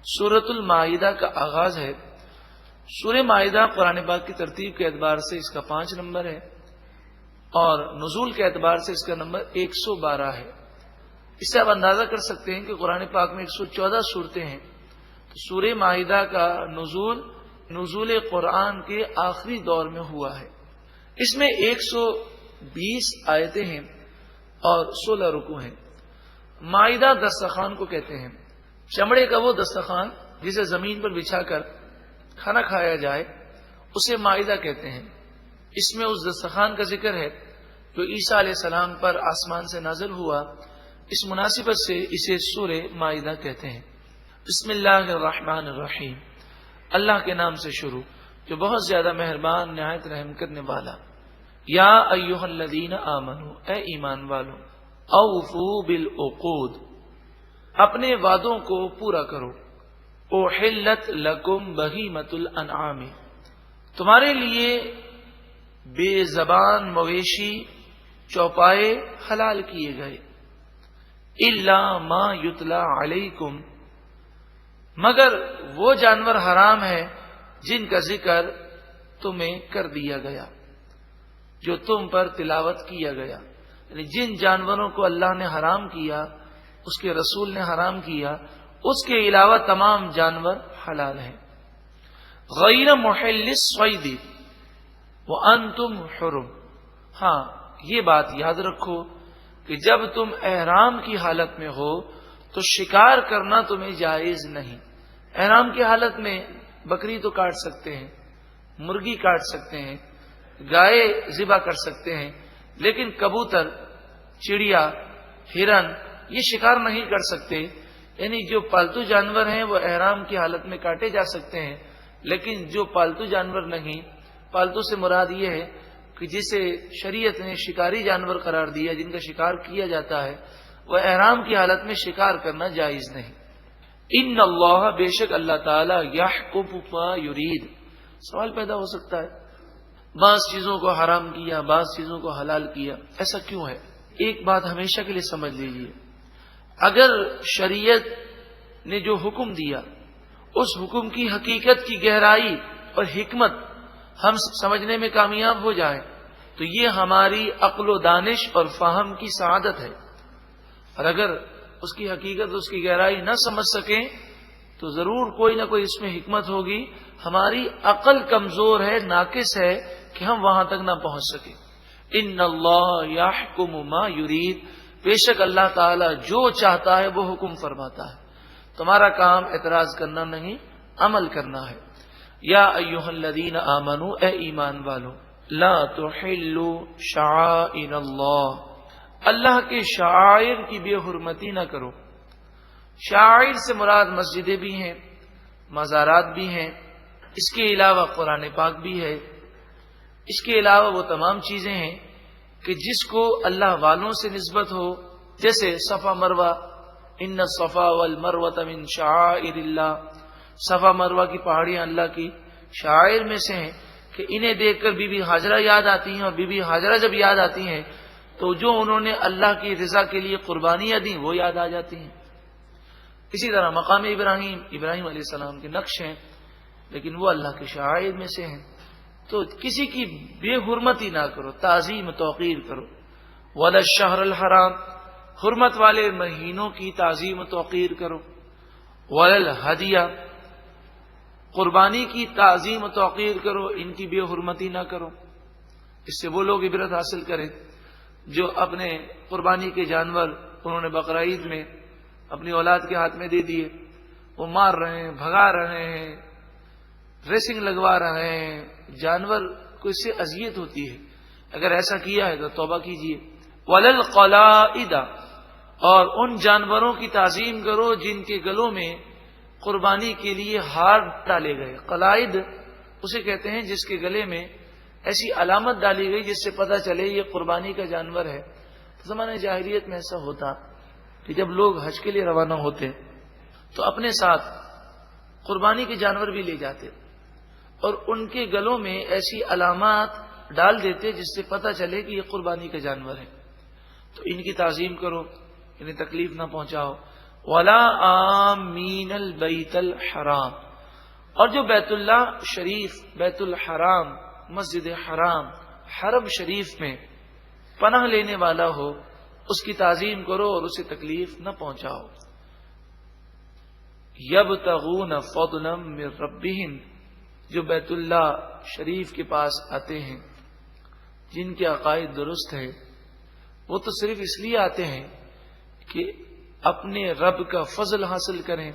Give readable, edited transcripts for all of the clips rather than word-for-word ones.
سورۃ المائدہ کا آغاز ہے۔ سورہ مائدہ قرآن پاک کی ترتیب کے اعتبار سے اس کا 5 نمبر ہے اور نزول کے اعتبار سے اس کا نمبر 112 ہے۔ اس سے آپ اندازہ کر سکتے ہیں کہ قرآن پاک میں 114 صورتیں ہیں، تو سورہ مائدہ کا نزول قرآن کے آخری دور میں ہوا ہے۔ اس میں 120 آیتیں ہیں اور 16 رکوع ہیں۔ مائدہ دسترخوان کو کہتے ہیں، چمڑے کا وہ دسترخوان جسے زمین پر بچھا کر کھانا کھایا جائے اسے مائدہ کہتے ہیں۔ اس میں اس دسترخوان کا ذکر ہے جو عیسیٰ علیہ السلام پر آسمان سے نازل ہوا، اس مناسبت سے اسے سورہ مائدہ کہتے ہیں۔ بسم اللہ الرحمن الرحیم، اللہ کے نام سے شروع جو بہت زیادہ مہربان نہایت رحم کرنے والا۔ یا ایھا الذین آمنوا، اے ایمان والو، اوفوا بالعقود، اپنے وعدوں کو پورا کرو۔ احلت لکم بہیمۃ الانعام، تمہارے لیے بے زبان مویشی چوپائے حلال کیے گئے۔ الا ما یتلی علیکم، مگر وہ جانور حرام ہے جن کا ذکر تمہیں کر دیا گیا، جو تم پر تلاوت کیا گیا، یعنی جن جانوروں کو اللہ نے حرام کیا، اس کے رسول نے حرام کیا، اس کے علاوہ تمام جانور حلال ہیں۔ غیر محل الصید وانتم حرم، ہاں یہ بات یاد رکھو کہ جب تم احرام کی حالت میں ہو تو شکار کرنا تمہیں جائز نہیں۔ احرام کی حالت میں بکری تو کاٹ سکتے ہیں، مرغی کاٹ سکتے ہیں، گائے ذبح کر سکتے ہیں، لیکن کبوتر، چڑیا، ہرن یہ شکار نہیں کر سکتے۔ یعنی جو پالتو جانور ہیں وہ احرام کی حالت میں کاٹے جا سکتے ہیں، لیکن جو پالتو جانور نہیں، پالتو سے مراد یہ ہے کہ جسے شریعت نے شکاری جانور قرار دیا، جن کا شکار کیا جاتا ہے، وہ احرام کی حالت میں شکار کرنا جائز نہیں۔ ان اللہ، بے شک اللہ تعالی، یحکم ما یرید، سوال پیدا ہو سکتا ہے بعض چیزوں کو حرام کیا، بعض چیزوں کو حلال کیا، ایسا کیوں ہے؟ ایک بات ہمیشہ کے لیے سمجھ لیجیے، اگر شریعت نے جو حکم دیا اس حکم کی حقیقت کی گہرائی اور حکمت ہم سمجھنے میں کامیاب ہو جائے تو یہ ہماری عقل و دانش اور فہم کی سعادت ہے، اور اگر اس کی حقیقت، اس کی گہرائی نہ سمجھ سکیں تو ضرور کوئی نہ کوئی اس میں حکمت ہوگی۔ ہماری عقل کمزور ہے، ناقص ہے کہ ہم وہاں تک نہ پہنچ سکیں۔ ان اللہ یحکم ما یرید، بے شک اللہ تعالی جو چاہتا ہے وہ حکم فرماتا ہے، تمہارا کام اعتراض کرنا نہیں، عمل کرنا ہے۔ یا ایھا الذین آمنوا، اے ایمان والو، لا تحلوا شعائر اللہ، اللہ کے شعائر کی بے حرمتی نہ کرو۔ شعائر سے مراد مسجدیں بھی ہیں، مزارات بھی ہیں، اس کے علاوہ قرآن پاک بھی ہے، اس کے علاوہ وہ تمام چیزیں ہیں کہ جس کو اللہ والوں سے نسبت ہو، جیسے صفا مروہ، ان الصفا والمروہ من شعائر اللہ، صفا مروہ کی پہاڑیاں اللہ کی شعائر میں سے ہیں کہ انہیں دیکھ کر بی بی ہاجرہ یاد آتی ہیں، اور بی بی ہاجرہ جب یاد آتی ہیں تو جو انہوں نے اللہ کی رضا کے لیے قربانیاں دیں وہ یاد آ جاتی ہیں۔ اسی طرح مقام ابراہیم علیہ السلام کے نقش ہیں، لیکن وہ اللہ کے شعائر میں سے ہیں۔ تو کسی کی بے حرمتی نہ کرو، تعظیم توقیر کرو۔ وَلَا الشَّهْرَ الْحَرَامِ، حرمت والے مہینوں کی تعظیم توقیر کرو۔ وَلَا الْهَدْيَ، قربانی کی تعظیم توقیر کرو، ان کی بے حرمتی نہ کرو۔ اس سے وہ لوگ عبرت حاصل کریں جو اپنے قربانی کے جانور انہوں نے بقرعید میں اپنی اولاد کے ہاتھ میں دے دیے، وہ مار رہے ہیں، بھگا رہے ہیں، ریسنگ لگوا رہے ہیں، جانور کو اس سے اذیت ہوتی ہے۔ اگر ایسا کیا ہے تو توبہ کیجیے۔ وَلَلْقَلَائِدَ، اور ان جانوروں کی تعظیم کرو جن کے گلوں میں قربانی کے لیے ہار ڈالے گئے۔ قلائد اسے کہتے ہیں جس کے گلے میں ایسی علامت ڈالی گئی جس سے پتہ چلے یہ قربانی کا جانور ہے۔ زمانہ جاہلیت میں ایسا ہوتا کہ جب لوگ حج کے لیے روانہ ہوتے تو اپنے ساتھ قربانی کے جانور بھی لے جاتے اور ان کے گلوں میں ایسی علامات ڈال دیتے جس سے پتہ چلے کہ یہ قربانی کا جانور ہے۔ تو ان کی تعظیم کرو، انہیں تکلیف نہ پہنچاؤ۔ ولا آمین البیت الحرام، اور جو بیت اللہ شریف، بیت الحرام، مسجد حرام، حرم شریف میں پناہ لینے والا ہو اس کی تعظیم کرو اور اسے تکلیف نہ پہنچاؤ. یبتغون فضلا من ربہم، جو بیت اللہ شریف کے پاس آتے ہیں جن کے عقائد درست ہے، وہ تو صرف اس لیے آتے ہیں کہ اپنے رب کا فضل حاصل کریں،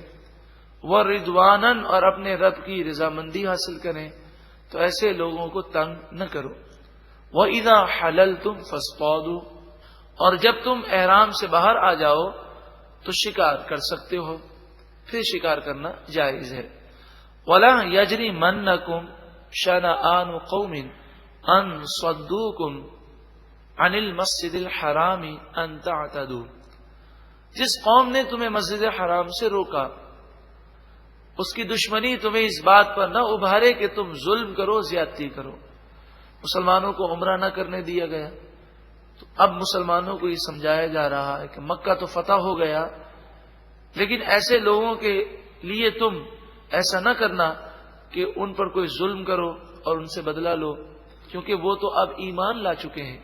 وَرِضْوَانًا، اور اپنے رب کی رضامندی حاصل کریں. تو ایسے لوگوں کو تنگ نہ کرو. وَإِذَا حَلَلْتُمْ فَاصْطَادُوا، اور جب تم احرام سے باہر آ جاؤ تو شکار کر سکتے ہو، پھر شکار کرنا جائز ہے. وَلَا يَجْرِمَنَّكُمْ شَنَآنُ قَوْمٍ أَن صَدُّوكُمْ عَنِ الْمَسْجِدِ الْحَرَامِ أَن تَعْتَدُوا، جس قوم نے تمہیں مسجد حرام سے روکا اس کی دشمنی تمہیں اس بات پر نہ ابھارے کہ تم ظلم کرو، زیادتی کرو. مسلمانوں کو عمرہ نہ کرنے دیا گیا، تو اب مسلمانوں کو یہ سمجھایا جا رہا ہے کہ مکہ تو فتح ہو گیا، لیکن ایسے لوگوں کے لیے تم ایسا نہ کرنا کہ ان پر کوئی ظلم کرو اور ان سے بدلہ لو، کیونکہ وہ تو اب ایمان لا چکے ہیں.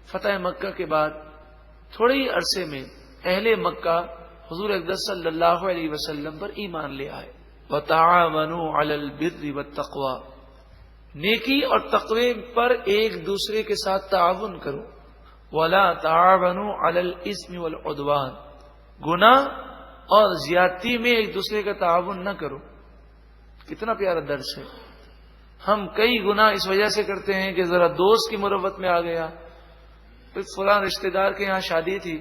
فتح مکہ کے بعد تھوڑے ہی عرصے میں اہل مکہ حضور اقدس صلی اللہ علیہ وسلم پر ایمان لے آئے. وَتَعَاوَنُوا عَلَى الْبِرِّ وَالتَّقْوَى، نیکی اور تقوی پر ایک دوسرے کے ساتھ تعاون کرو. وَلَا تَعَاوَنُوا عَلَى الْإِثْمِ وَالْعُدْوَانِ، گناہ اور زیادتی میں ایک دوسرے کا تعاون نہ کرو. کتنا پیارا درس ہے. ہم کئی گناہ اس وجہ سے کرتے ہیں کہ ذرا دوست کی مروت میں آ گیا، پھر فلاں رشتہ دار کے یہاں شادی تھی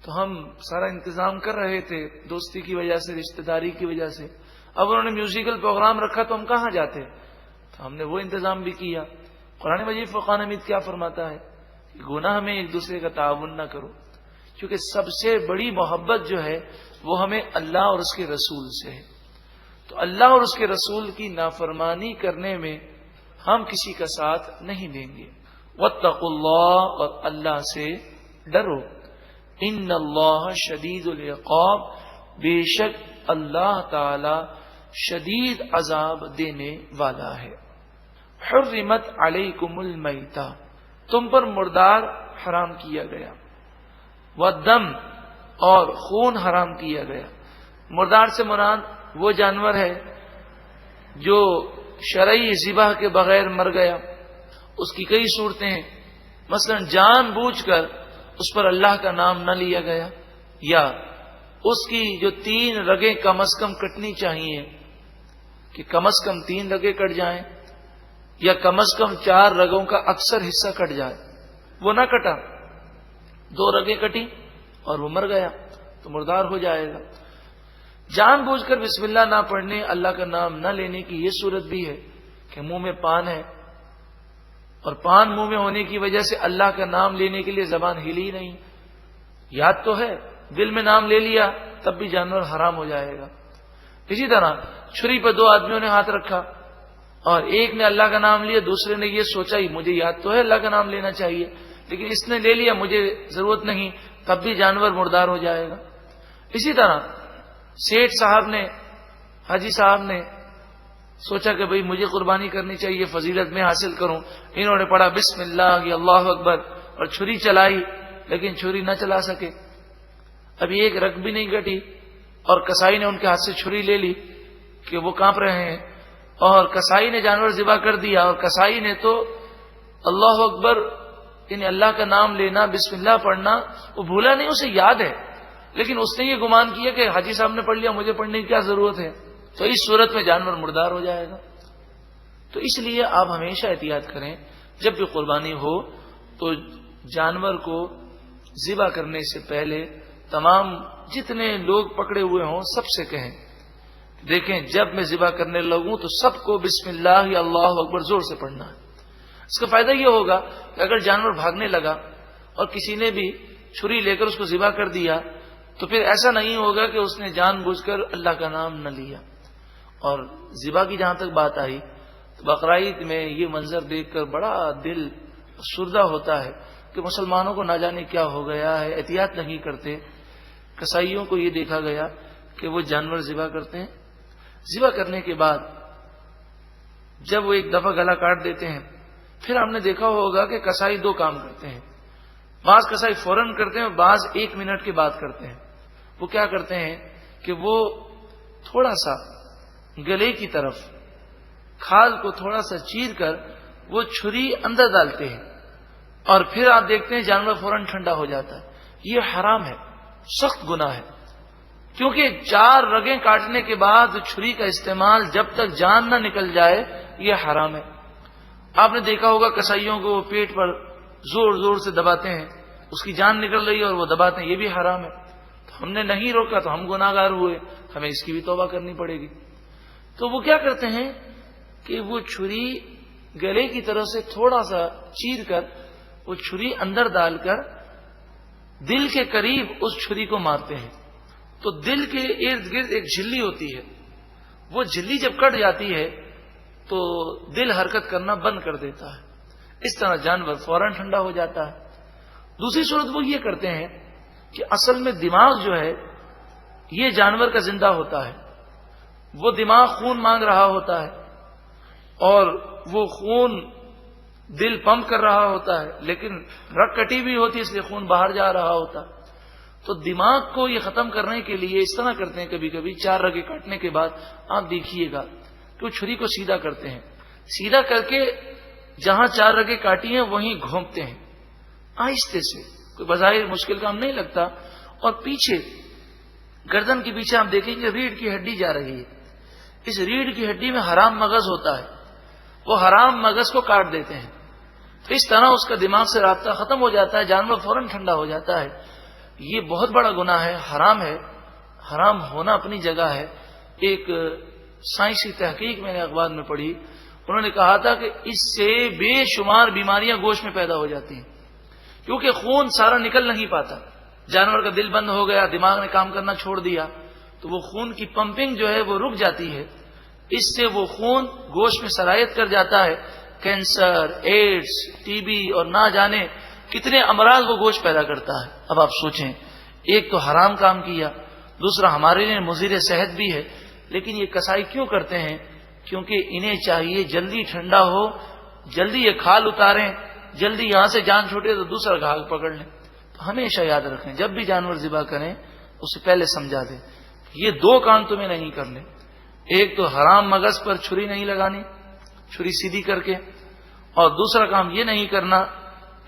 تو ہم سارا انتظام کر رہے تھے دوستی کی وجہ سے، رشتہ داری کی وجہ سے. اب انہوں نے میوزیکل پروگرام رکھا تو ہم کہاں جاتے، تو ہم نے وہ انتظام بھی کیا. قرآن مجید فرقان حمید کیا فرماتا ہے کہ گناہ میں ایک دوسرے کا تعاون نہ کرو، کیونکہ سب سے بڑی محبت جو ہے وہ ہمیں اللہ اور اس کے رسول سے ہے. تو اللہ اور اس کے رسول کی نافرمانی کرنے میں ہم کسی کا ساتھ نہیں دیں گے. واتقوا اللہ، اور اللہ سے ڈرو. ان اللہ شدید العقاب، بے شک اللہ تعالی شدید عذاب دینے والا ہے. حرمت علیکم المیتہ، تم پر مردار حرام کیا گیا. والدم، اور خون حرام کیا گیا. مردار سے مراد وہ جانور ہے جو شرعی ذبح کے بغیر مر گیا. اس کی کئی صورتیں ہیں، مثلا جان بوجھ کر اس پر اللہ کا نام نہ لیا گیا، یا اس کی جو 3 رگیں کم از کم کٹنی چاہیے کہ کم از کم 3 رگیں کٹ جائیں، یا کم از کم 4 رگوں کا اکثر حصہ کٹ جائے. وہ نہ کٹا، 2 رگیں کٹی اور وہ مر گیا تو مردار ہو جائے گا. جان بوجھ کر بسم اللہ نہ پڑھنے، اللہ کا نام نہ لینے کی یہ صورت بھی ہے کہ منہ میں پان ہے اور پان منہ میں ہونے کی وجہ سے اللہ کا نام لینے کے لیے زبان ہلی نہیں. یاد تو ہے، دل میں نام لے لیا تب بھی جانور حرام ہو جائے گا. اسی طرح چھری پر 2 آدمیوں نے ہاتھ رکھا اور ایک نے اللہ کا نام لیا، دوسرے نے یہ سوچا ہی مجھے یاد تو ہے اللہ کا نام لینا چاہیے، لیکن اس نے لے لیا مجھے ضرورت نہیں، تب بھی جانور مردار ہو جائے گا. اسی طرح سیٹھ صاحب نے، حاجی صاحب نے سوچا کہ بھئی مجھے قربانی کرنی چاہیے، فضیلت میں حاصل کروں. انہوں نے پڑھا بسم اللہ یا اللہ اکبر اور چھری چلائی، لیکن چھری نہ چلا سکے. ابھی ایک رگ بھی نہیں کٹی اور کسائی نے ان کے ہاتھ سے چھری لے لی کہ وہ کانپ رہے ہیں، اور کسائی نے جانور ذبح کر دیا. اور کسائی نے تو اللہ اکبر یعنی اللہ کا نام لینا، بسم اللہ پڑھنا وہ بھولا نہیں، اسے یاد ہے، لیکن اس نے یہ گمان کیا کہ حاجی صاحب نے پڑھ لیا، مجھے پڑھنے کی کیا ضرورت ہے. تو اس صورت میں جانور مردار ہو جائے گا. تو اس لیے آپ ہمیشہ احتیاط کریں، جب بھی قربانی ہو تو جانور کو ذبح کرنے سے پہلے تمام جتنے لوگ پکڑے ہوئے ہوں سب سے کہیں دیکھیں جب میں ذبح کرنے لگوں تو سب کو بسم اللہ یا اللہ اکبر زور سے پڑھنا ہے. اس کا فائدہ یہ ہوگا کہ اگر جانور بھاگنے لگا اور کسی نے بھی چھری لے کر اس کو ذبح کر دیا تو پھر ایسا نہیں ہوگا کہ اس نے جان بوجھ کر اللہ کا نام نہ لیا. اور ذبح کی جہاں تک بات آئی تو بقرعید میں یہ منظر دیکھ کر بڑا دل افسردہ ہوتا ہے کہ مسلمانوں کو نہ جانے کیا ہو گیا ہے، احتیاط نہیں کرتے. کسائیوں کو یہ دیکھا گیا کہ وہ جانور ذبح کرتے ہیں، ذبح کرنے کے بعد جب وہ ایک دفعہ گلا کاٹ دیتے ہیں، پھر آپ نے دیکھا ہوگا کہ کسائی دو کام کرتے ہیں. بعض کسائی فوراً کرتے ہیں اور بعض 1 منٹ کے بعد کرتے ہیں. وہ کیا کرتے ہیں کہ وہ تھوڑا سا گلے کی طرف کھال کو تھوڑا سا چیر کر وہ چھری اندر ڈالتے ہیں اور پھر آپ دیکھتے ہیں جانور فوراً ٹھنڈا ہو جاتا ہے. یہ حرام ہے، سخت گناہ ہے، کیونکہ 4 رگیں کاٹنے کے بعد چھری کا استعمال جب تک جان نہ نکل جائے یہ حرام ہے. آپ نے دیکھا ہوگا کسائیوں کو وہ پیٹ پر زور زور سے دباتے ہیں، اس کی جان نکل رہی ہے اور وہ دباتے ہیں، یہ بھی حرام ہے. تو ہم نے نہیں روکا تو ہم گناہگار ہوئے، ہمیں اس کی بھی توبہ کرنی پڑے گی. تو وہ کیا کرتے ہیں کہ وہ چھری گلے کی طرف سے تھوڑا سا چیر کر وہ چھری اندر ڈال کر دل کے قریب اس چھری کو مارتے ہیں. تو دل کے ارد گرد ایک جھلی ہوتی ہے، وہ جھلی جب کٹ جاتی ہے تو دل حرکت کرنا بند کر دیتا ہے. اس طرح جانور فوراً ٹھنڈا ہو جاتا ہے. دوسری صورت وہ یہ کرتے ہیں کہ اصل میں دماغ جو ہے یہ جانور کا زندہ ہوتا ہے، وہ دماغ خون مانگ رہا ہوتا ہے اور وہ خون دل پمپ کر رہا ہوتا ہے، لیکن رگ کٹی بھی ہوتی ہے اس لیے خون باہر جا رہا ہوتا ہے. تو دماغ کو یہ ختم کرنے کے لیے اس طرح کرتے ہیں، کبھی کبھی 4 رگیں کاٹنے کے بعد آپ دیکھیے گا کہ وہ چھری کو سیدھا کرتے ہیں، سیدھا کر کے جہاں 4 رگیں کاٹی ہیں وہیں گھومتے ہیں آہستہ سے. کوئی بظاہر مشکل کام نہیں لگتا. اور پیچھے گردن کے پیچھے آپ دیکھیں گے ریڑھ کی ہڈی جا رہی ہے. اس ریڑھ کی ہڈی میں حرام مغز ہوتا ہے، وہ حرام مغز کو کاٹ دیتے ہیں. تو اس طرح اس کا دماغ سے رابطہ ختم ہو جاتا ہے، جانور فوراً ٹھنڈا ہو جاتا ہے. یہ بہت بڑا گناہ ہے، حرام ہے. حرام ہونا اپنی جگہ ہے. ایک سائنسی تحقیق میں نے اخبار میں پڑھی، انہوں نے کہا تھا کہ اس سے بے شمار بیماریاں گوشت میں پیدا ہو جاتی ہیں، کیونکہ خون سارا نکل نہیں پاتا. جانور کا دل بند ہو گیا، دماغ نے کام کرنا چھوڑ دیا تو وہ خون کی پمپنگ جو ہے وہ رک جاتی ہے. اس سے وہ خون گوشت میں سرایت کر جاتا ہے. کینسر، ایڈز، ٹی بی اور نہ جانے کتنے امراض وہ گوشت پیدا کرتا ہے. اب آپ سوچیں، ایک تو حرام کام کیا، دوسرا ہمارے لیے مضر صحت بھی ہے. لیکن یہ کسائی کیوں کرتے ہیں؟ کیونکہ انہیں چاہیے جلدی ٹھنڈا ہو، جلدی یہ کھال اتاریں، جلدی یہاں سے جان چھوٹے تو دوسرا گھاگ پکڑ لیں. تو ہمیشہ یاد رکھیں جب بھی جانور ذبح کریں اسے پہلے سمجھا دیں یہ 2 کام تمہیں نہیں کرنے. ایک تو حرام مغز پر چھری نہیں لگانی، چھری سیدھی کر کے، اور دوسرا کام یہ نہیں کرنا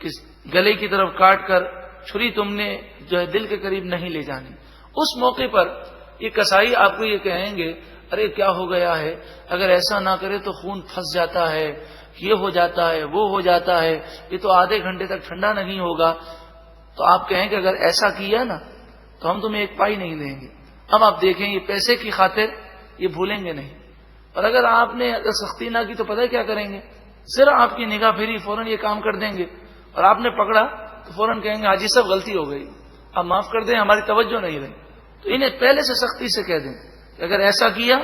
کہ گلے کی طرف کاٹ کر چھری تم نے جو ہے دل کے قریب نہیں لے جانی. اس موقع پر یہ کسائی آپ کو یہ کہیں گے ارے کیا ہو گیا ہے، اگر ایسا نہ کرے تو خون پھنس جاتا ہے، یہ ہو جاتا ہے، وہ ہو جاتا ہے، یہ تو آدھے گھنٹے تک ٹھنڈا نہیں ہوگا. تو آپ کہیں کہ اگر ایسا کیا نا تو ہم تمہیں 1 پائی نہیں دیں گے. اب آپ دیکھیں یہ پیسے کی خاطر یہ بھولیں گے نہیں، اور اگر آپ نے سختی نہ کی تو پتہ کیا کریں گے، ذرا آپ کی نگاہ پھری فوراً یہ کام کر دیں گے اور آپ نے پکڑا تو فوراً کہیں گے حاجی صاحب غلطی ہو گئی، آپ معاف کر دیں، ہماری توجہ نہیں رہی. تو انہیں پہلے سے سختی سے کہہ دیں کہ اگر ایسا کیا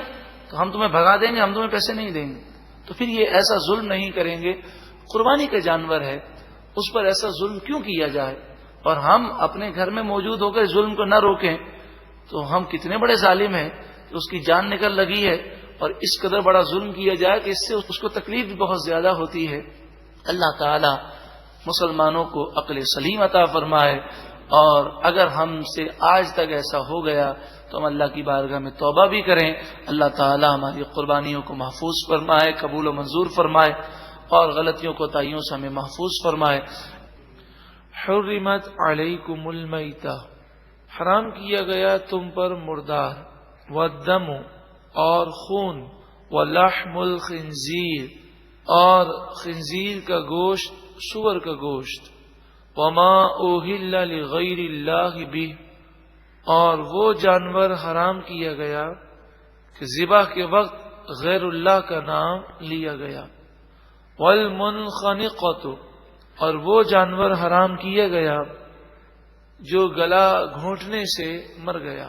تو ہم تمہیں بھگا دیں گے، ہم تمہیں پیسے نہیں دیں گے. تو پھر یہ ایسا ظلم نہیں کریں گے. قربانی کا جانور ہے، اس پر ایسا ظلم کیوں کیا جائے؟ اور ہم اپنے گھر میں موجود ہو کر ظلم کو نہ روکیں تو ہم کتنے بڑے ظالم ہیں کہ اس کی جان نکل لگی ہے اور اس قدر بڑا ظلم کیا جائے کہ اس سے اس کو تکلیف بھی بہت زیادہ ہوتی ہے. اللہ تعالی مسلمانوں کو عقل سلیم عطا فرمائے. اور اگر ہم سے آج تک ایسا ہو گیا تو ہم اللہ کی بارگاہ میں توبہ بھی کریں. اللہ تعالی ہماری قربانیوں کو محفوظ فرمائے، قبول و منظور فرمائے اور غلطیوں کو تائیوں سے ہمیں محفوظ فرمائے. حرمت علیکم المیتہ، حرام کیا گیا تم پر مردار، والدم اور خون، ولحم الخنزیر اور خنزیر کا گوشت، سور کا گوشت، وما اوہل لغیر اللہ بہ اور وہ جانور حرام کیا گیا کہ ذبح کے وقت غیر اللہ کا نام لیا گیا، والمنخنقۃ اور وہ جانور حرام کیا گیا جو گلا گھونٹنے سے مر گیا،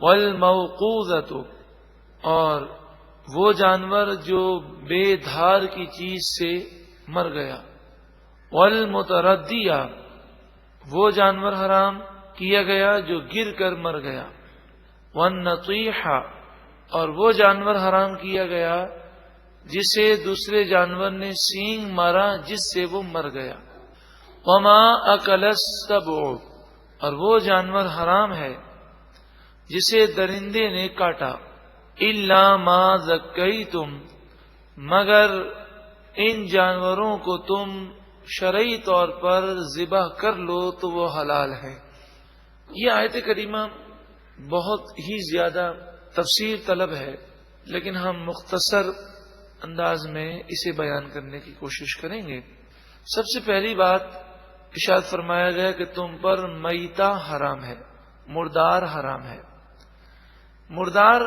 والموقوذۃ اور وہ جانور جو بے دھار کی چیز سے مر گیا، والمتردیہ وہ جانور حرام کیا گیا جو گر کر مر گیا، والنطیح اور وہ جانور حرام کیا گیا جسے دوسرے جانور نے سینگ مارا جس سے وہ مر گیا، وما اکل السبع اور وہ جانور حرام ہے جسے درندے نے کاٹا، الا ما ذکیتم مگر ان جانوروں کو تم شرعی طور پر ذبح کر لو تو وہ حلال ہے۔ یہ آیت کریمہ بہت ہی زیادہ تفسیر طلب ہے، لیکن ہم مختصر انداز میں اسے بیان کرنے کی کوشش کریں گے۔ سب سے پہلی بات ارشاد فرمایا گیا کہ تم پر میتہ حرام ہے، مردار حرام ہے۔ مردار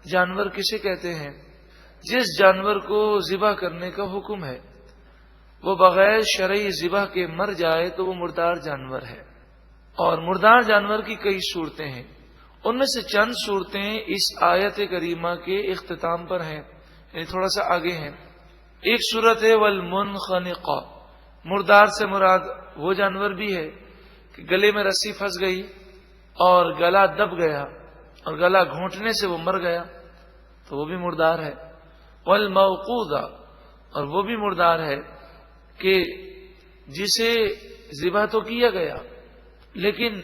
جانور کسے کہتے ہیں؟ جس جانور کو ذبح کرنے کا حکم ہے، وہ بغیر شرعی ذبح کے مر جائے تو وہ مردار جانور ہے۔ اور مردار جانور کی کئی صورتیں ہیں، ان میں سے چند صورتیں اس آیت کریمہ کے اختتام پر ہیں، یعنی تھوڑا سا آگے ہیں۔ ایک صورت ہے والمنخنقہ، مردار سے مراد وہ جانور بھی ہے کہ گلے میں رسی پھنس گئی اور گلا دب گیا اور گلا گھونٹنے سے وہ مر گیا تو وہ بھی مردار ہے۔ والموقوذہ اور وہ بھی مردار ہے کہ جسے ذبح تو کیا گیا لیکن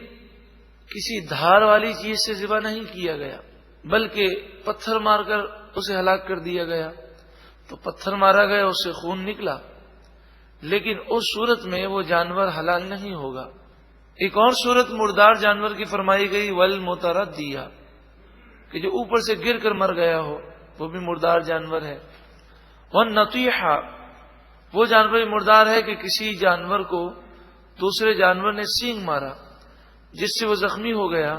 کسی دھار والی چیز سے ذبح نہیں کیا گیا بلکہ پتھر مار کر اسے ہلاک کر دیا گیا، تو پتھر مارا گیا، اس سے خون نکلا، لیکن اس صورت میں وہ جانور حلال نہیں ہوگا۔ ایک اور صورت مردار جانور کی فرمائی گئی والمتردیہ، کہ جو اوپر سے گر کر مر گیا ہو وہ بھی مردار جانور ہے۔ والنطیح وہ جانور مردار ہے کہ کسی جانور کو دوسرے جانور نے سینگ مارا جس سے وہ زخمی ہو گیا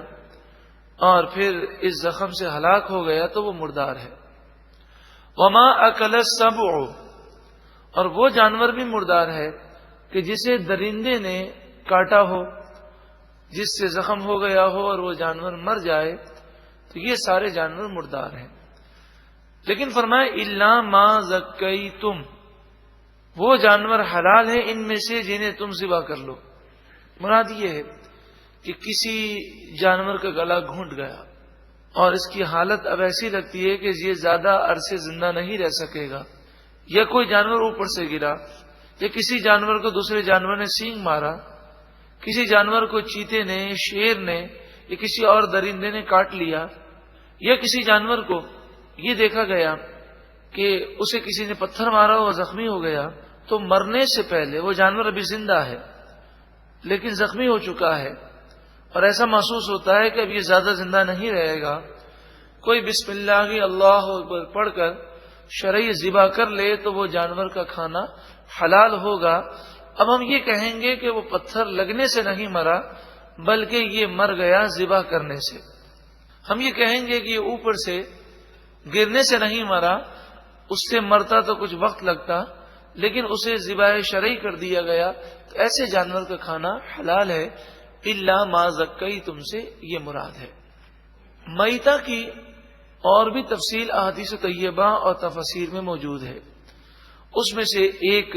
اور پھر اس زخم سے ہلاک ہو گیا تو وہ مردار ہے۔ وما اکل السبع اور وہ جانور بھی مردار ہے کہ جسے درندے نے کاٹا ہو، جس سے زخم ہو گیا ہو اور وہ جانور مر جائے تو یہ سارے جانور مردار ہیں۔ لیکن فرمائے الا ما ذکیتم، وہ جانور حلال ہیں ان میں سے جنہیں تم ذبح کر لو۔ مراد یہ ہے کہ کسی جانور کا گلا گھونٹ گیا اور اس کی حالت اب ایسی لگتی ہے کہ یہ زیادہ عرصے زندہ نہیں رہ سکے گا، یا کوئی جانور اوپر سے گرا، یا کسی جانور کو دوسرے جانور نے سینگ مارا، کسی جانور کو چیتے نے، شیر نے یا کسی اور درندے نے کاٹ لیا، یا کسی جانور کو یہ دیکھا گیا کہ اسے کسی نے پتھر مارا اور زخمی ہو گیا، تو مرنے سے پہلے وہ جانور ابھی زندہ ہے لیکن زخمی ہو چکا ہے اور ایسا محسوس ہوتا ہے کہ اب یہ زیادہ زندہ نہیں رہے گا، کوئی بسم اللہ کی اللہ اکبر پڑھ کر شرعی ذبح کر لے تو وہ جانور کا کھانا حلال ہوگا۔ اب ہم یہ کہیں گے کہ وہ پتھر لگنے سے نہیں مرا بلکہ یہ مر گیا ذبح کرنے سے۔ ہم یہ کہیں گے کہ یہ اوپر سے گرنے سے نہیں مرا، اس سے مرتا تو کچھ وقت لگتا لیکن اسے ذبح شرعی کر دیا گیا، تو ایسے جانور کا کھانا حلال ہے۔ الا ما ذکیتم سے یہ مراد ہے۔ میتہ کی اور بھی تفصیل احادیث طیبہ اور تفاسیر میں موجود ہے، اس میں سے ایک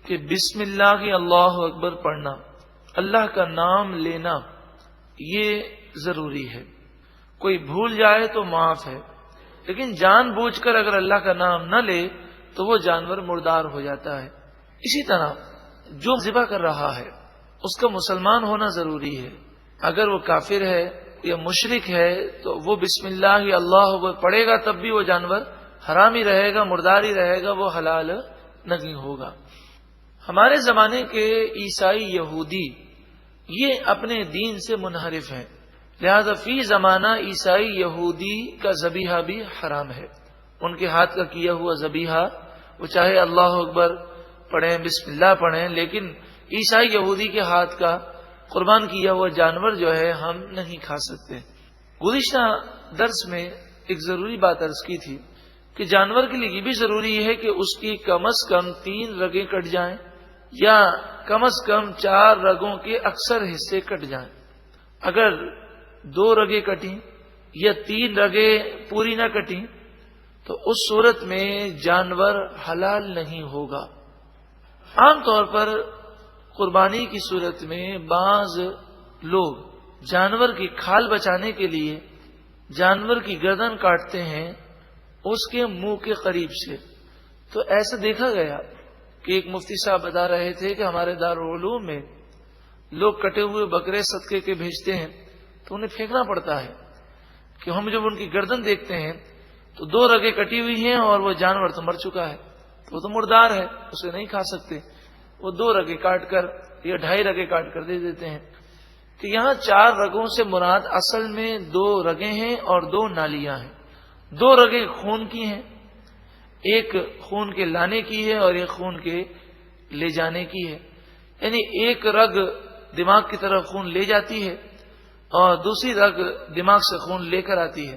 کہ بسم اللہ کی اللہ اکبر پڑھنا، اللہ کا نام لینا یہ ضروری ہے۔ کوئی بھول جائے تو معاف ہے، لیکن جان بوجھ کر اگر اللہ کا نام نہ لے تو وہ جانور مردار ہو جاتا ہے۔ اسی طرح جو ذبح کر رہا ہے اس کا مسلمان ہونا ضروری ہے، اگر وہ کافر ہے یا مشرک ہے تو وہ بسم اللہ اللہ اکبر پڑھے گا تب بھی وہ جانور حرام ہی رہے گا، مردار ہی رہے گا، وہ حلال نہیں ہوگا۔ ہمارے زمانے کے عیسائی یہودی یہ اپنے دین سے منحرف ہیں، لہذا فی زمانہ عیسائی یہودی کا ذبیحہ بھی حرام ہے۔ ان کے ہاتھ کا کیا ہوا ذبیحہ وہ چاہے اللہ اکبر پڑھیں، بسم اللہ پڑھیں، لیکن عیسائی یہودی کے ہاتھ کا قربان کیا ہوا جانور جو ہے ہم نہیں کھا سکتے۔ گزشتہ درس میں ایک ضروری بات عرض کی تھی کہ جانور کے لیے یہ بھی ضروری ہے کہ اس کی کم از کم 3 رگیں کٹ جائیں یا کم از کم 4 رگوں کے اکثر حصے کٹ جائیں۔ اگر 2 رگیں کٹیں یا 3 رگیں پوری نہ کٹیں تو اس صورت میں جانور حلال نہیں ہوگا۔ عام طور پر قربانی کی صورت میں بعض لوگ جانور کی کھال بچانے کے لیے جانور کی گردن کاٹتے ہیں اس کے منہ کے قریب سے، تو ایسا دیکھا گیا کہ ایک مفتی صاحب بتا رہے تھے کہ ہمارے دارالعلوم میں لوگ کٹے ہوئے بکرے صدقے کے بھیجتے ہیں تو انہیں پھینکنا پڑتا ہے کہ ہم جب ان کی گردن دیکھتے ہیں تو 2 رگیں کٹی ہوئی ہیں اور وہ جانور تو مر چکا ہے، تو وہ تو مردار ہے، اسے نہیں کھا سکتے، وہ 2 رگیں کاٹ کر یا 2.5 رگیں کاٹ کر دے دیتے ہیں۔ کہ یہاں 4 رگوں سے مراد اصل میں 2 رگیں ہیں اور 2 نالیاں ہیں۔ 2 رگیں خون کی ہیں، ایک خون کے لانے کی ہے اور ایک خون کے لے جانے کی ہے، یعنی ایک رگ دماغ کی طرف خون لے جاتی ہے اور دوسری رگ دماغ سے خون لے کر آتی ہے،